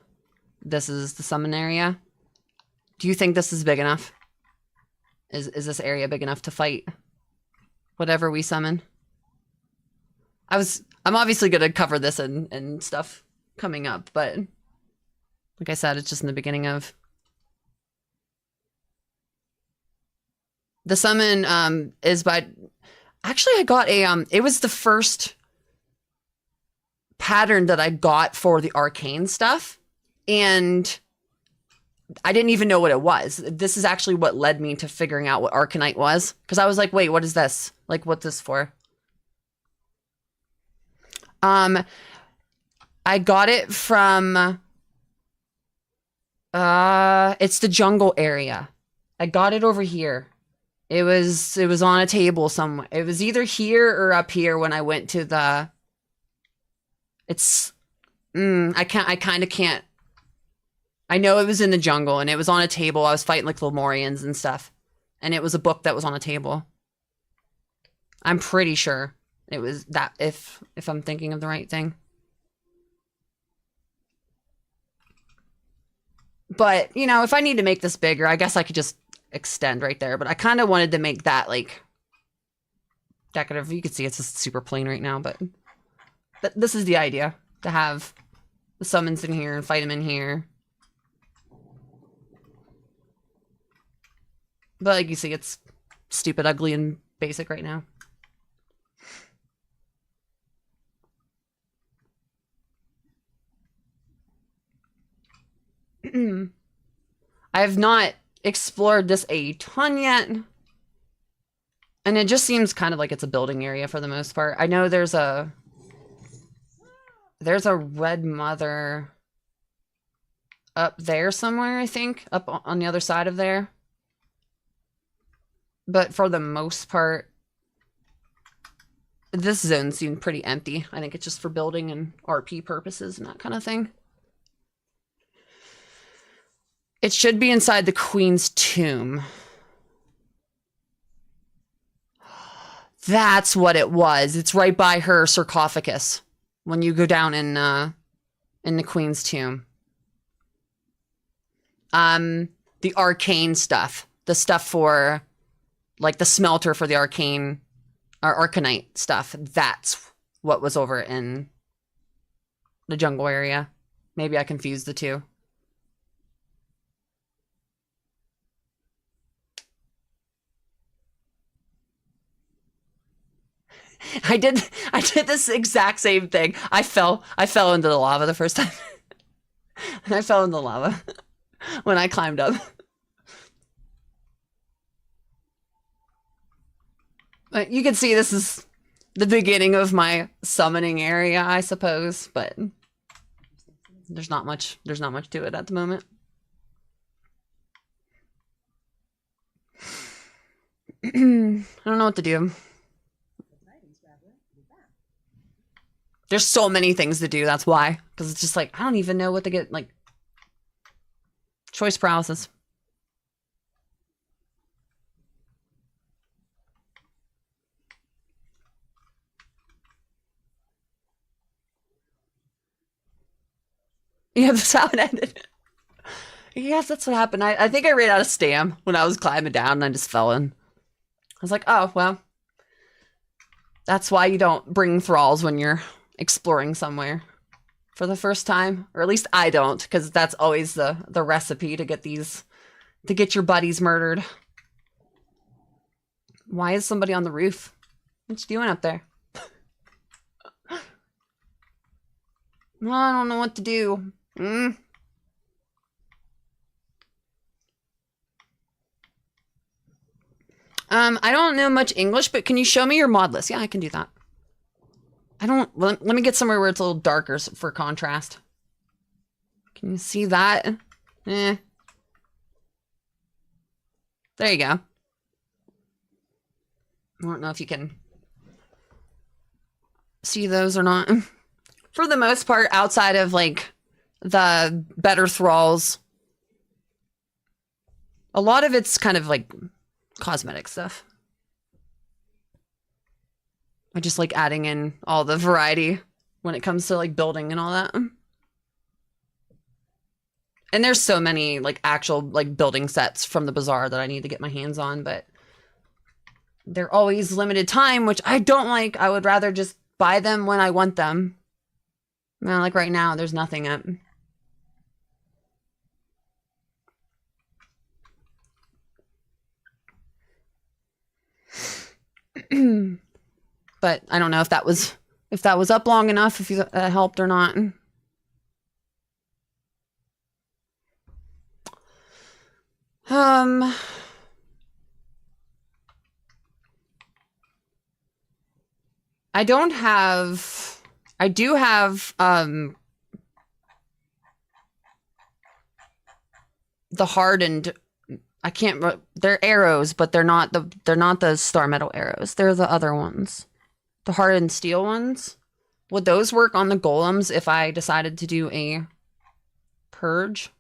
this is the summon area. Do you think this is big enough? Is this area big enough to fight whatever we summon? I'm obviously gonna cover this and stuff coming up, but like I said, it's just in the beginning of the summon. Is by actually I got a it was the first pattern that I got for the arcane stuff, and I didn't even know what it was. This is actually what led me to figuring out what Arcanite was, because I was like, wait, what is this? Like, what's this for? I I got it from it's the jungle area. I got it over here. It was on a table somewhere. It was either here or up here when I went to the I kind of can't. I know it was in the jungle and it was on a table. I was fighting like Lemurians and stuff. And it was a book that was on a table. I'm pretty sure it was that, if I'm thinking of the right thing. But, you know, if I need to make this bigger, I guess I could just extend right there. But I kind of wanted to make that, like, decorative. You can see it's just super plain right now, but this is the idea. To have the summons in here and fight them in here. But like you see, it's stupid, ugly, and basic right now. I have not explored this a ton yet. And it just seems kind of like it's a building area for the most part. I know there's a red mother up there somewhere, I think. Up on the other side of there. But for the most part, this zone seemed pretty empty. I think it's just for building and RP purposes and that kind of thing. It should be inside the Queen's tomb. That's what it was. It's right by her sarcophagus when you go down in the Queen's tomb. The arcane stuff. The stuff for, like, the smelter for the arcane, or arcanite stuff. That's what was over in the jungle area. Maybe I confused the two. I did this exact same thing. I fell into the lava the first time. I fell in the lava when I climbed up. But you can see this is the beginning of my summoning area, I suppose, but there's not much to it at the moment. I don't know what to do. There's so many things to do, that's why. Because it's just like, I don't even know what to get, like... Choice paralysis. Yeah, that's how it ended. Yes, that's what happened. I think I ran out of stam when I was climbing down and I just fell in. I was like, oh, well. That's why you don't bring thralls when you're exploring somewhere for the first time. Or at least I don't, because that's always the recipe to get your buddies murdered. Why is somebody on the roof? What you doing up there? Well, I don't know what to do. I don't know much English, but can you show me your mod list? Yeah, I can do that. Let me get somewhere where it's a little darker for contrast. Can you see that? Eh. There you go. I don't know if you can see those or not. For the most part, outside of, like, the better thralls, a lot of it's kind of, like, cosmetic stuff. I just like adding in all the variety when it comes to, like, building and all that. And there's so many, like, actual, like, building sets from the bazaar that I need to get my hands on, but they're always limited time, which I don't like. I would rather just buy them when I want them. Well, like right now, there's nothing up. But I don't know if that was up long enough, if that helped or not. I do have the hardened. I can't. They're arrows, but they're not the star metal arrows. They're the other ones, the hardened steel ones. Would those work on the golems if I decided to do a purge?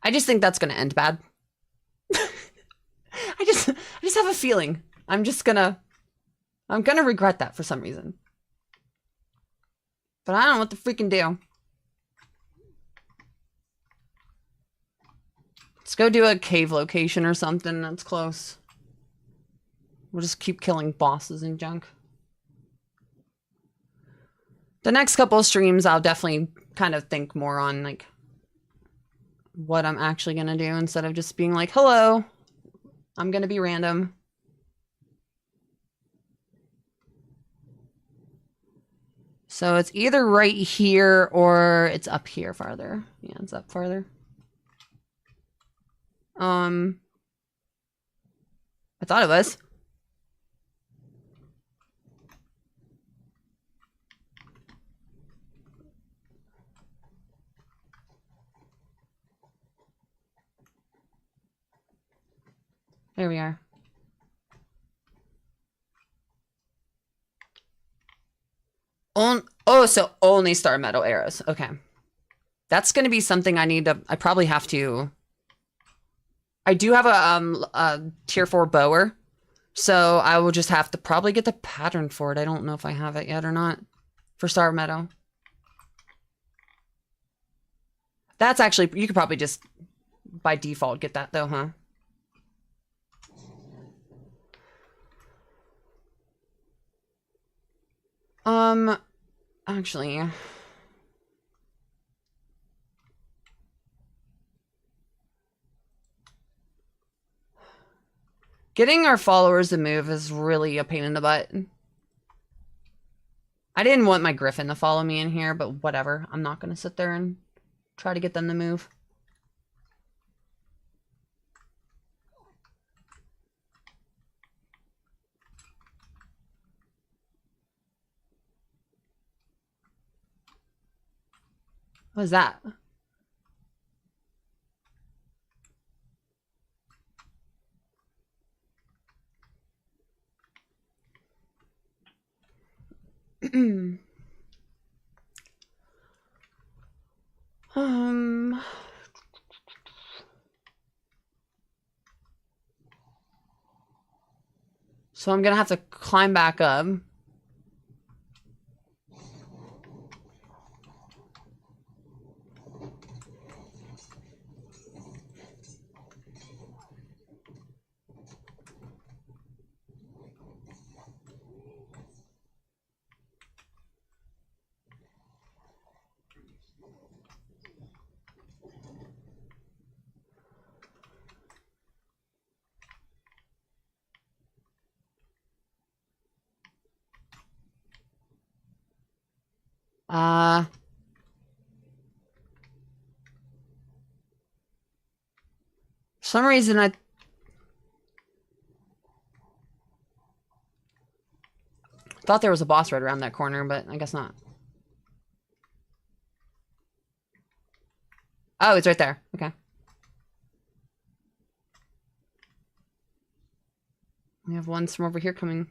I just think that's going to end bad. I just have a feeling. I'm gonna regret that for some reason. But I don't know what to freaking do. Let's go do a cave location or something that's close. We'll just keep killing bosses and junk. The next couple of streams, I'll definitely kind of think more on, like, what I'm actually gonna do instead of just being like, hello, I'm gonna be random. So it's either right here or it's up here farther. Yeah, it's up farther. I thought it was. There we are. Oh, so only star metal arrows. Okay. That's going to be something I probably have to. I do have a tier 4 bower, so I will just have to probably get the pattern for it. I don't know if I have it yet or not for star metal. That's actually, you could probably just by default get that though, huh? Actually, getting our followers to move is really a pain in the butt. I didn't want my griffin to follow me in here, but whatever. I'm not going to sit there and try to get them to move. What was that? So I'm gonna have to climb back up. For some reason I thought there was a boss right around that corner, but I guess not. Oh, it's right there. Okay. We have ones from over here coming.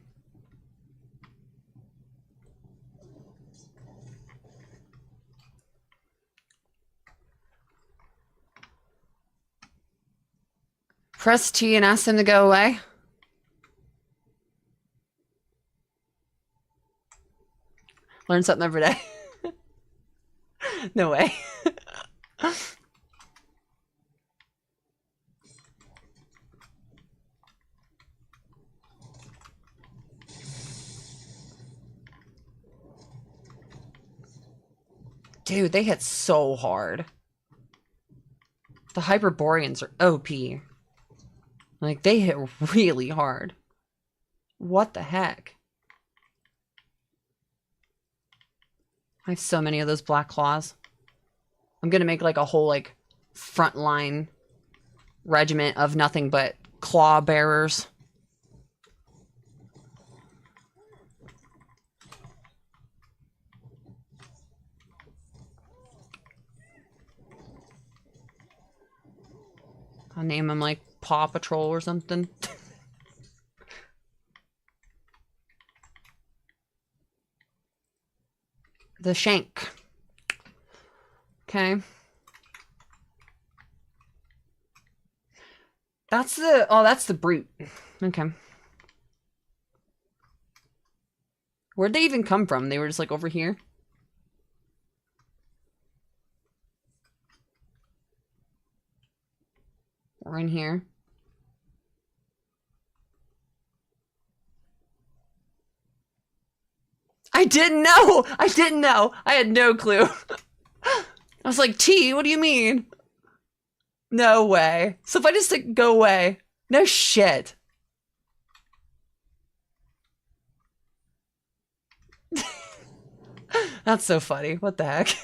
Press T and ask them to go away. Learn something every day. No way. Dude, they hit so hard. The Hyperboreans are OP. Like, they hit really hard. What the heck? I have so many of those black claws. I'm gonna make like a whole like frontline regiment of nothing but claw bearers. I'll name him like Paw Patrol or something. The shank. Okay. That's the, oh, that's the brute. Okay. Where'd they even come from? They were just like over here? Or in here? I didn't know! I didn't know! I had no clue. I was like, T, what do you mean? No way. So if I just like, go away. No shit. That's so funny. What the heck?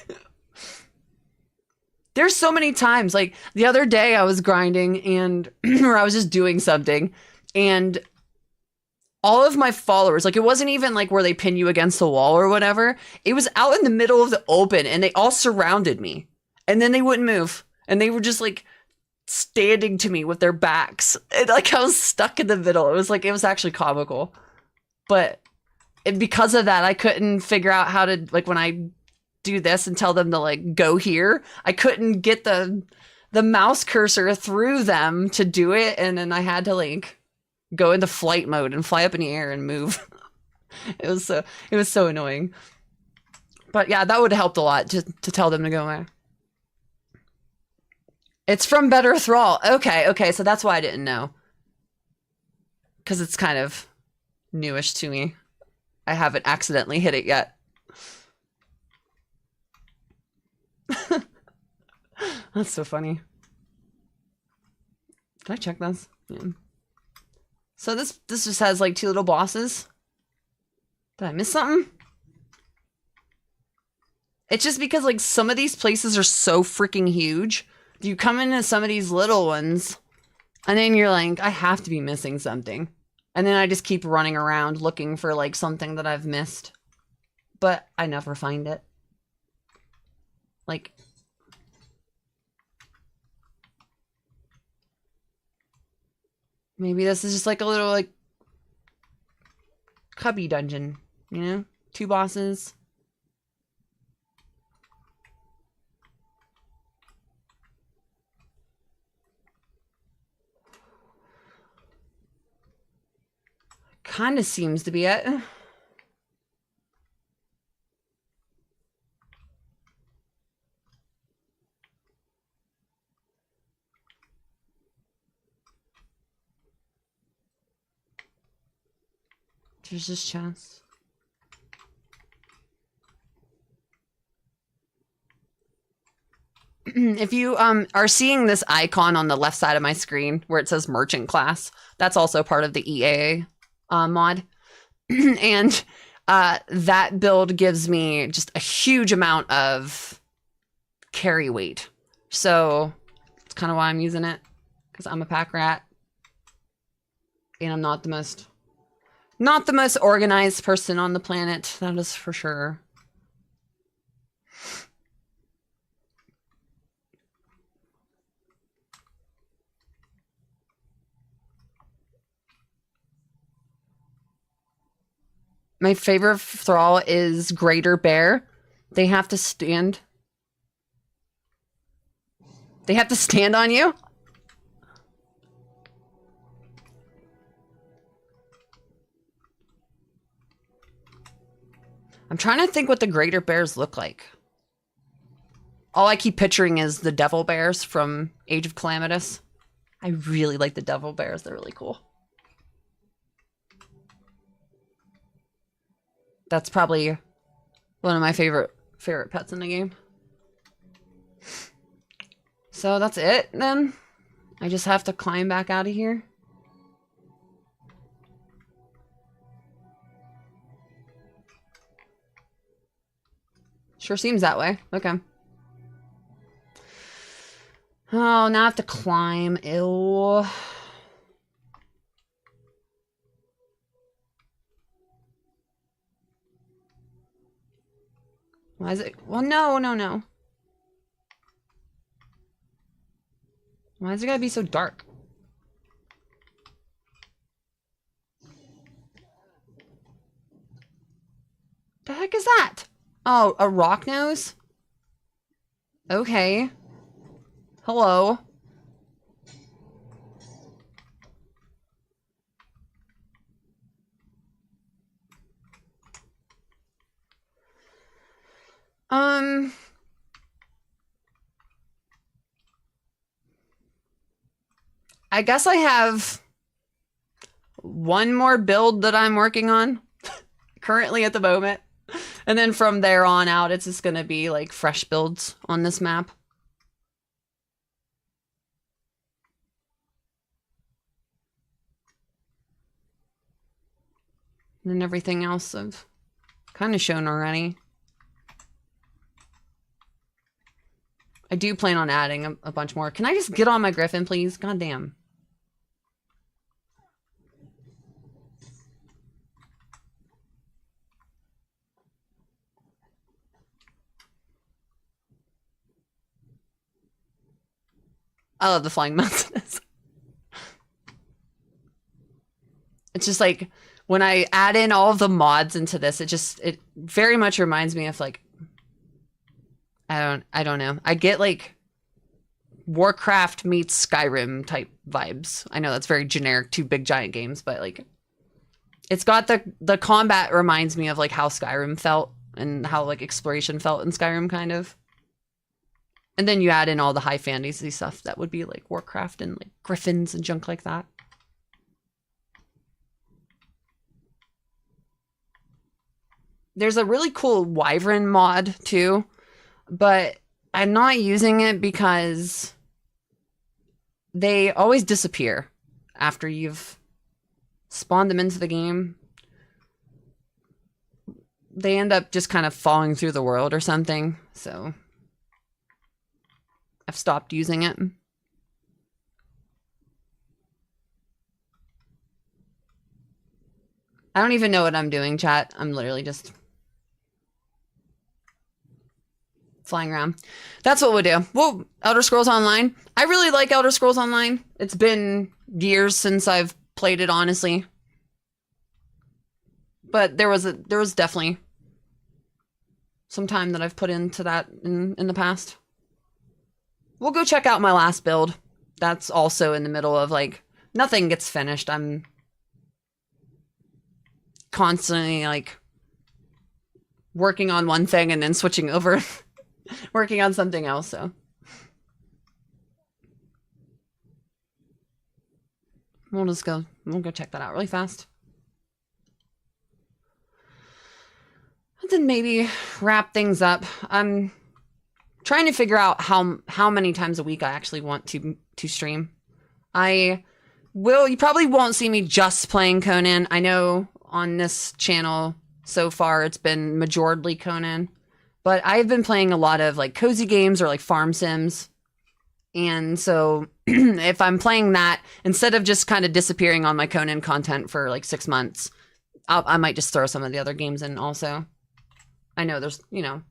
There's so many times, like the other day I was grinding and, or I was just doing something and all of my followers, like it wasn't even like where they pin you against the wall or whatever. It was out in the middle of the open and they all surrounded me and then they wouldn't move. And they were just like standing to me with their backs. And like I was stuck in the middle. It was like, it was actually comical. But because of that, I couldn't figure out how to, like when I do this and tell them to like go here, I couldn't get the mouse cursor through them to do it, and then I had to like go into flight mode and fly up in the air and move. It was so annoying. But yeah, that would have helped a lot to tell them to go away. It's from Better Thrall. Okay, so that's why I didn't know. Because it's kind of newish to me. I haven't accidentally hit it yet. That's so funny. Did I check this? Yeah. So this just has like 2 little bosses. Did I miss something? It's just because like some of these places are so freaking huge. You come into some of these little ones and then you're like, I have to be missing something. And then I just keep running around looking for like something that I've missed. But I never find it. Like, maybe this is just like a little like cubby dungeon, you know? 2 bosses. Kind of seems to be it. There's this chest. If you are seeing this icon on the left side of my screen where it says merchant class, that's also part of the EA mod. And that build gives me just a huge amount of carry weight. So it's kind of why I'm using it, because I'm a pack rat. And I'm not the most organized person on the planet, that is for sure. My favorite thrall is Greater Bear. They have to stand. They have to stand on you? I'm trying to think what the Greater Bears look like. All I keep picturing is the Devil Bears from Age of Calamitous. I really like the Devil Bears. They're really cool. That's probably one of my favorite pets in the game. So that's it then. I just have to climb back out of here. Sure seems that way. Okay. Oh, now I have to climb. Ew. Why is it? Well, no. Why is it gotta be so dark? The heck is that? Oh, a rock nose? Okay. Hello. I guess I have one more build that I'm working on currently at the moment. And then from there on out, it's just gonna be like fresh builds on this map. And then everything else I've kind of shown already. I do plan on adding a bunch more. Can I just get on my griffin, please? God damn. I love the flying mountains. It's just like when I add in all of the mods into this, it very much reminds me of like I don't know. I get like Warcraft meets Skyrim type vibes. I know that's very generic, two big giant games, but like it's got the combat reminds me of like how Skyrim felt and how like exploration felt in Skyrim kind of. And then you add in all the high fantasy stuff that would be like Warcraft and like griffins and junk like that. There's a really cool wyvern mod too, but I'm not using it because they always disappear after you've spawned them into the game. They end up just kind of falling through the world or something, so I've stopped using it. I don't even know what I'm doing, chat. I'm literally just flying around. That's what we'll do. Well, Elder Scrolls Online. I really like Elder Scrolls Online. It's been years since I've played it, honestly. But there was definitely some time that I've put into that in the past. We'll go check out my last build. That's also in the middle of like nothing gets finished. I'm constantly like working on one thing and then switching over working on something else, so we'll go check that out really fast. And then maybe wrap things up. I'm trying to figure out how many times a week I actually want to stream. You probably won't see me just playing Conan. I know on this channel so far it's been majorly Conan, but I've been playing a lot of like cozy games or like farm sims. And so if I'm playing that, instead of just kind of disappearing on my Conan content for like 6 months, I might just throw some of the other games in also. I know there's, you know,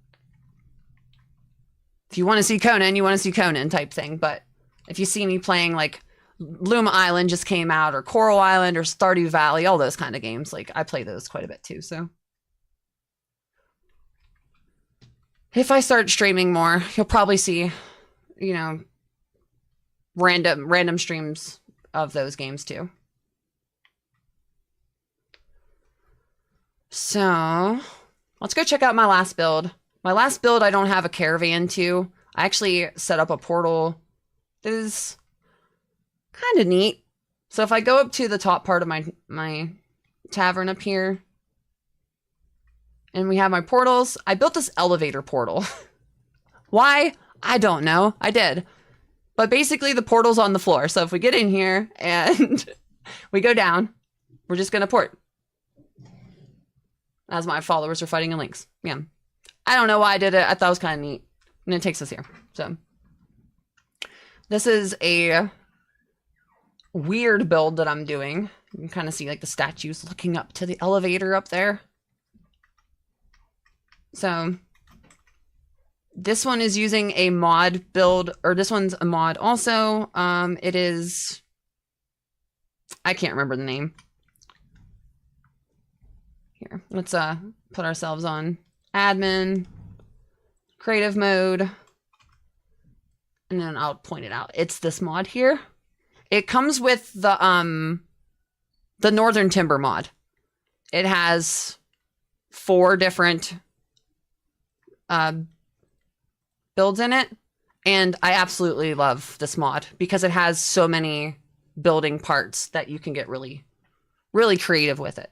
if you want to see Conan, you want to see Conan type thing. But if you see me playing like Luma Island just came out, or Coral Island or Stardew Valley, all those kind of games, like I play those quite a bit too. So if I start streaming more, you'll probably see, you know, random streams of those games too. So let's go check out my last build. My last build I don't have a caravan to. I actually set up a portal that is kind of neat. So if I go up to the top part of my tavern up here, and we have my portals, I built this elevator portal. Why? I don't know. I did. But basically the portal's on the floor. So if we get in here and we go down, we're just going to port. As my followers are fighting in links. Yeah. I don't know why I did it. I thought it was kind of neat. And it takes us here. So this is a weird build that I'm doing. You can kind of see like the statues looking up to the elevator up there. So This one is using a mod build, or this one's a mod also. It is, I can't remember the name. Here, let's put ourselves on admin, creative mode, and then I'll point it out. It's this mod here. It comes with the Northern Timber mod. It has 4 different builds in it, and I absolutely love this mod because it has so many building parts that you can get really, really creative with it.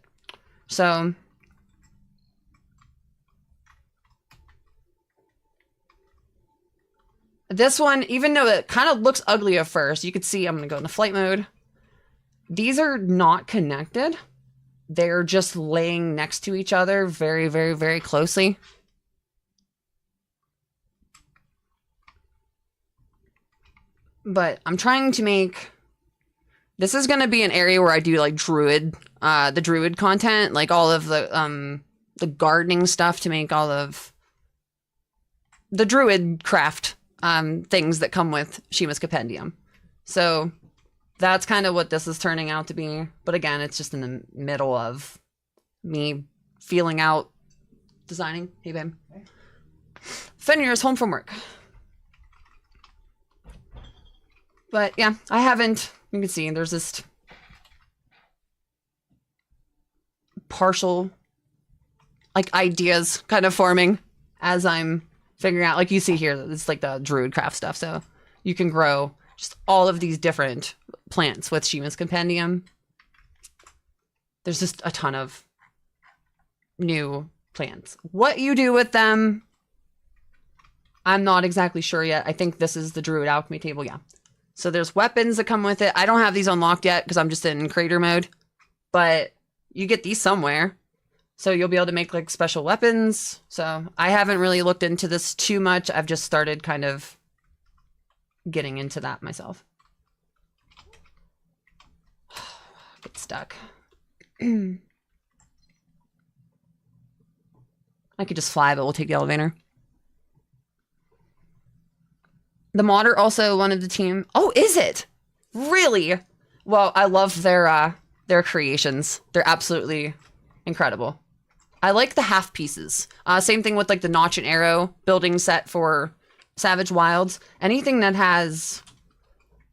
So this one, even though it kind of looks ugly at first, you could see I'm going to go into flight mode. These are not connected. They're just laying next to each other very, very, very closely. But I'm trying to make... This is going to be an area where I do like the druid content, like all of the gardening stuff to make all of the druid craft things that come with Shima's Compendium. So that's kind of what this is turning out to be. But again, it's just in the middle of me feeling out designing. Hey, babe. Fenrir is home from work. But yeah, I haven't... You can see there's this partial like ideas kind of forming as I'm figuring out, like you see here, it's like the druid craft stuff. So you can grow just all of these different plants with Shima's Compendium. There's just a ton of new plants. What you do with them, I'm not exactly sure yet. I think this is the druid alchemy table. Yeah. So there's weapons that come with it. I don't have these unlocked yet because I'm just in creator mode, but you get these somewhere. So you'll be able to make like special weapons. So I haven't really looked into this too much. I've just started kind of getting into that myself. Get stuck. I could just fly, but we'll take the elevator. The modder also one of the team. Oh, is it? Really? Well, I love their creations. They're absolutely incredible. I like the half pieces. Same thing with like the notch and arrow building set for Savage Wilds. Anything that has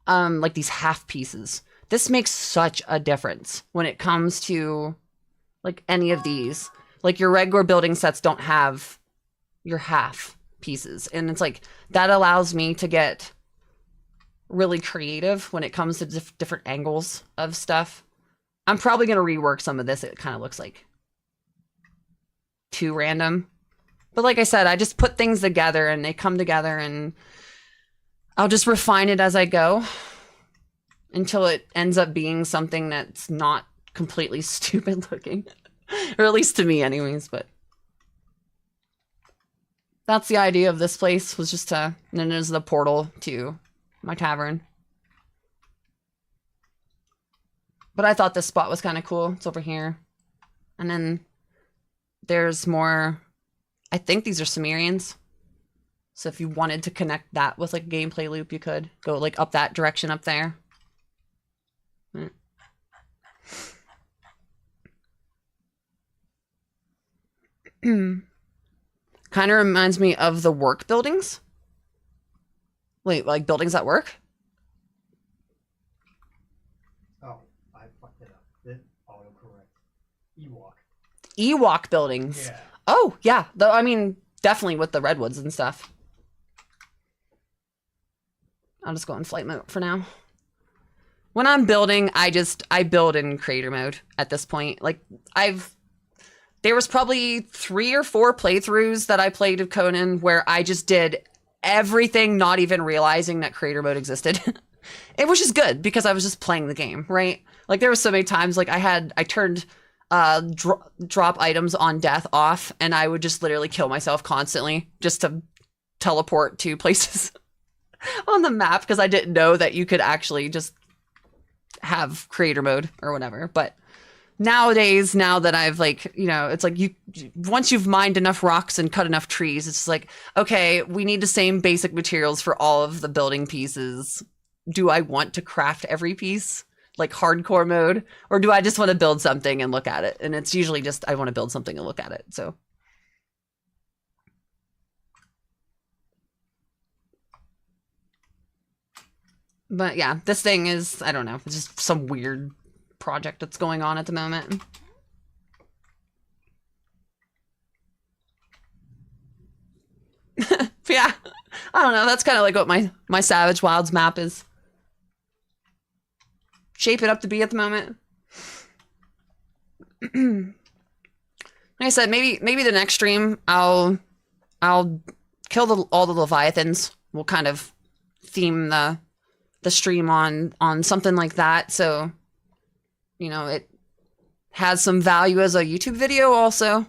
like these half pieces. This makes such a difference when it comes to like any of these. Like your regular building sets don't have your half pieces, and it's like that allows me to get really creative when it comes to different angles of stuff. I'm probably going to rework some of this. It kind of looks like too random, but like I said, I just put things together and they come together, and I'll just refine it as I go until it ends up being something that's not completely stupid looking, or at least to me anyways. But that's the idea of this place, was just to, and then there's the portal to my tavern. But I thought this spot was kind of cool. It's over here. And then there's more, I think these are Sumerians. So if you wanted to connect that with like a gameplay loop, you could go like up that direction up there. Kind of reminds me of the work buildings. Wait, like buildings that work? Oh, I fucked it up. Did autocorrect. Ewok. Ewok buildings. Yeah. Oh, yeah. Though I mean, definitely with the redwoods and stuff. I'll just go in flight mode for now. When I'm building, I build in creator mode at this point. Like there was probably 3 or 4 playthroughs that I played of Conan where I just did everything, not even realizing that creator mode existed. It was just good because I was just playing the game, right? Like there were so many times like I turned drop items on death off, and I would just literally kill myself constantly just to teleport to places on the map because I didn't know that you could actually just have creator mode or whatever. But nowadays, now that I've like, you know, it's like once you've mined enough rocks and cut enough trees, it's like, okay, we need the same basic materials for all of the building pieces. Do I want to craft every piece like hardcore mode, or do I just want to build something and look at it? And it's usually just I want to build something and look at it. So but yeah, this thing is, I don't know, it's just some weird project that's going on at the moment. Yeah, I don't know. That's kind of like what my Savage Wilds map is shaping up to be at the moment. Like I said, maybe the next stream I'll kill all the Leviathans. We'll kind of theme the stream on something like that, so you know it has some value as a YouTube video also.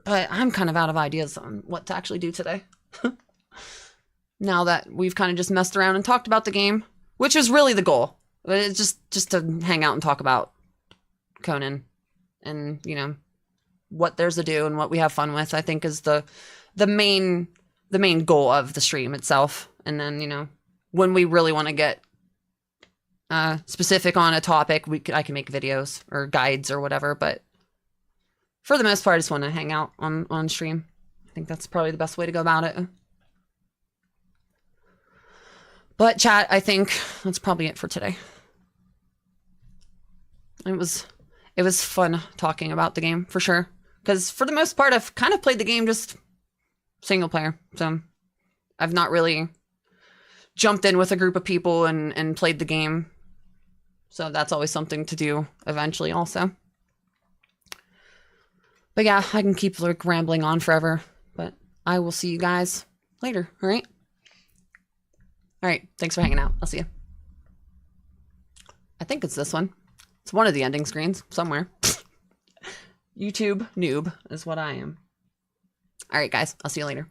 But I'm kind of out of ideas on what to actually do today. Now that we've kind of just messed around and talked about the game, which is really the goal. It's just to hang out and talk about Conan and, you know, what there's to do and what we have fun with, I think is the main goal of the stream itself. And then, you know, when we really want to get specific on a topic, I can make videos or guides or whatever, but for the most part, I just want to hang out on stream. I think that's probably the best way to go about it. But chat, I think that's probably it for today. It was fun talking about the game for sure. Because for the most part, I've kind of played the game just single player. So I've not really jumped in with a group of people and played the game. So that's always something to do eventually also. But yeah, I can keep like rambling on forever, but I will see you guys later, all right? All right, thanks for hanging out. I'll see you. I think it's this one. It's one of the ending screens somewhere. YouTube noob is what I am. All right, guys, I'll see you later.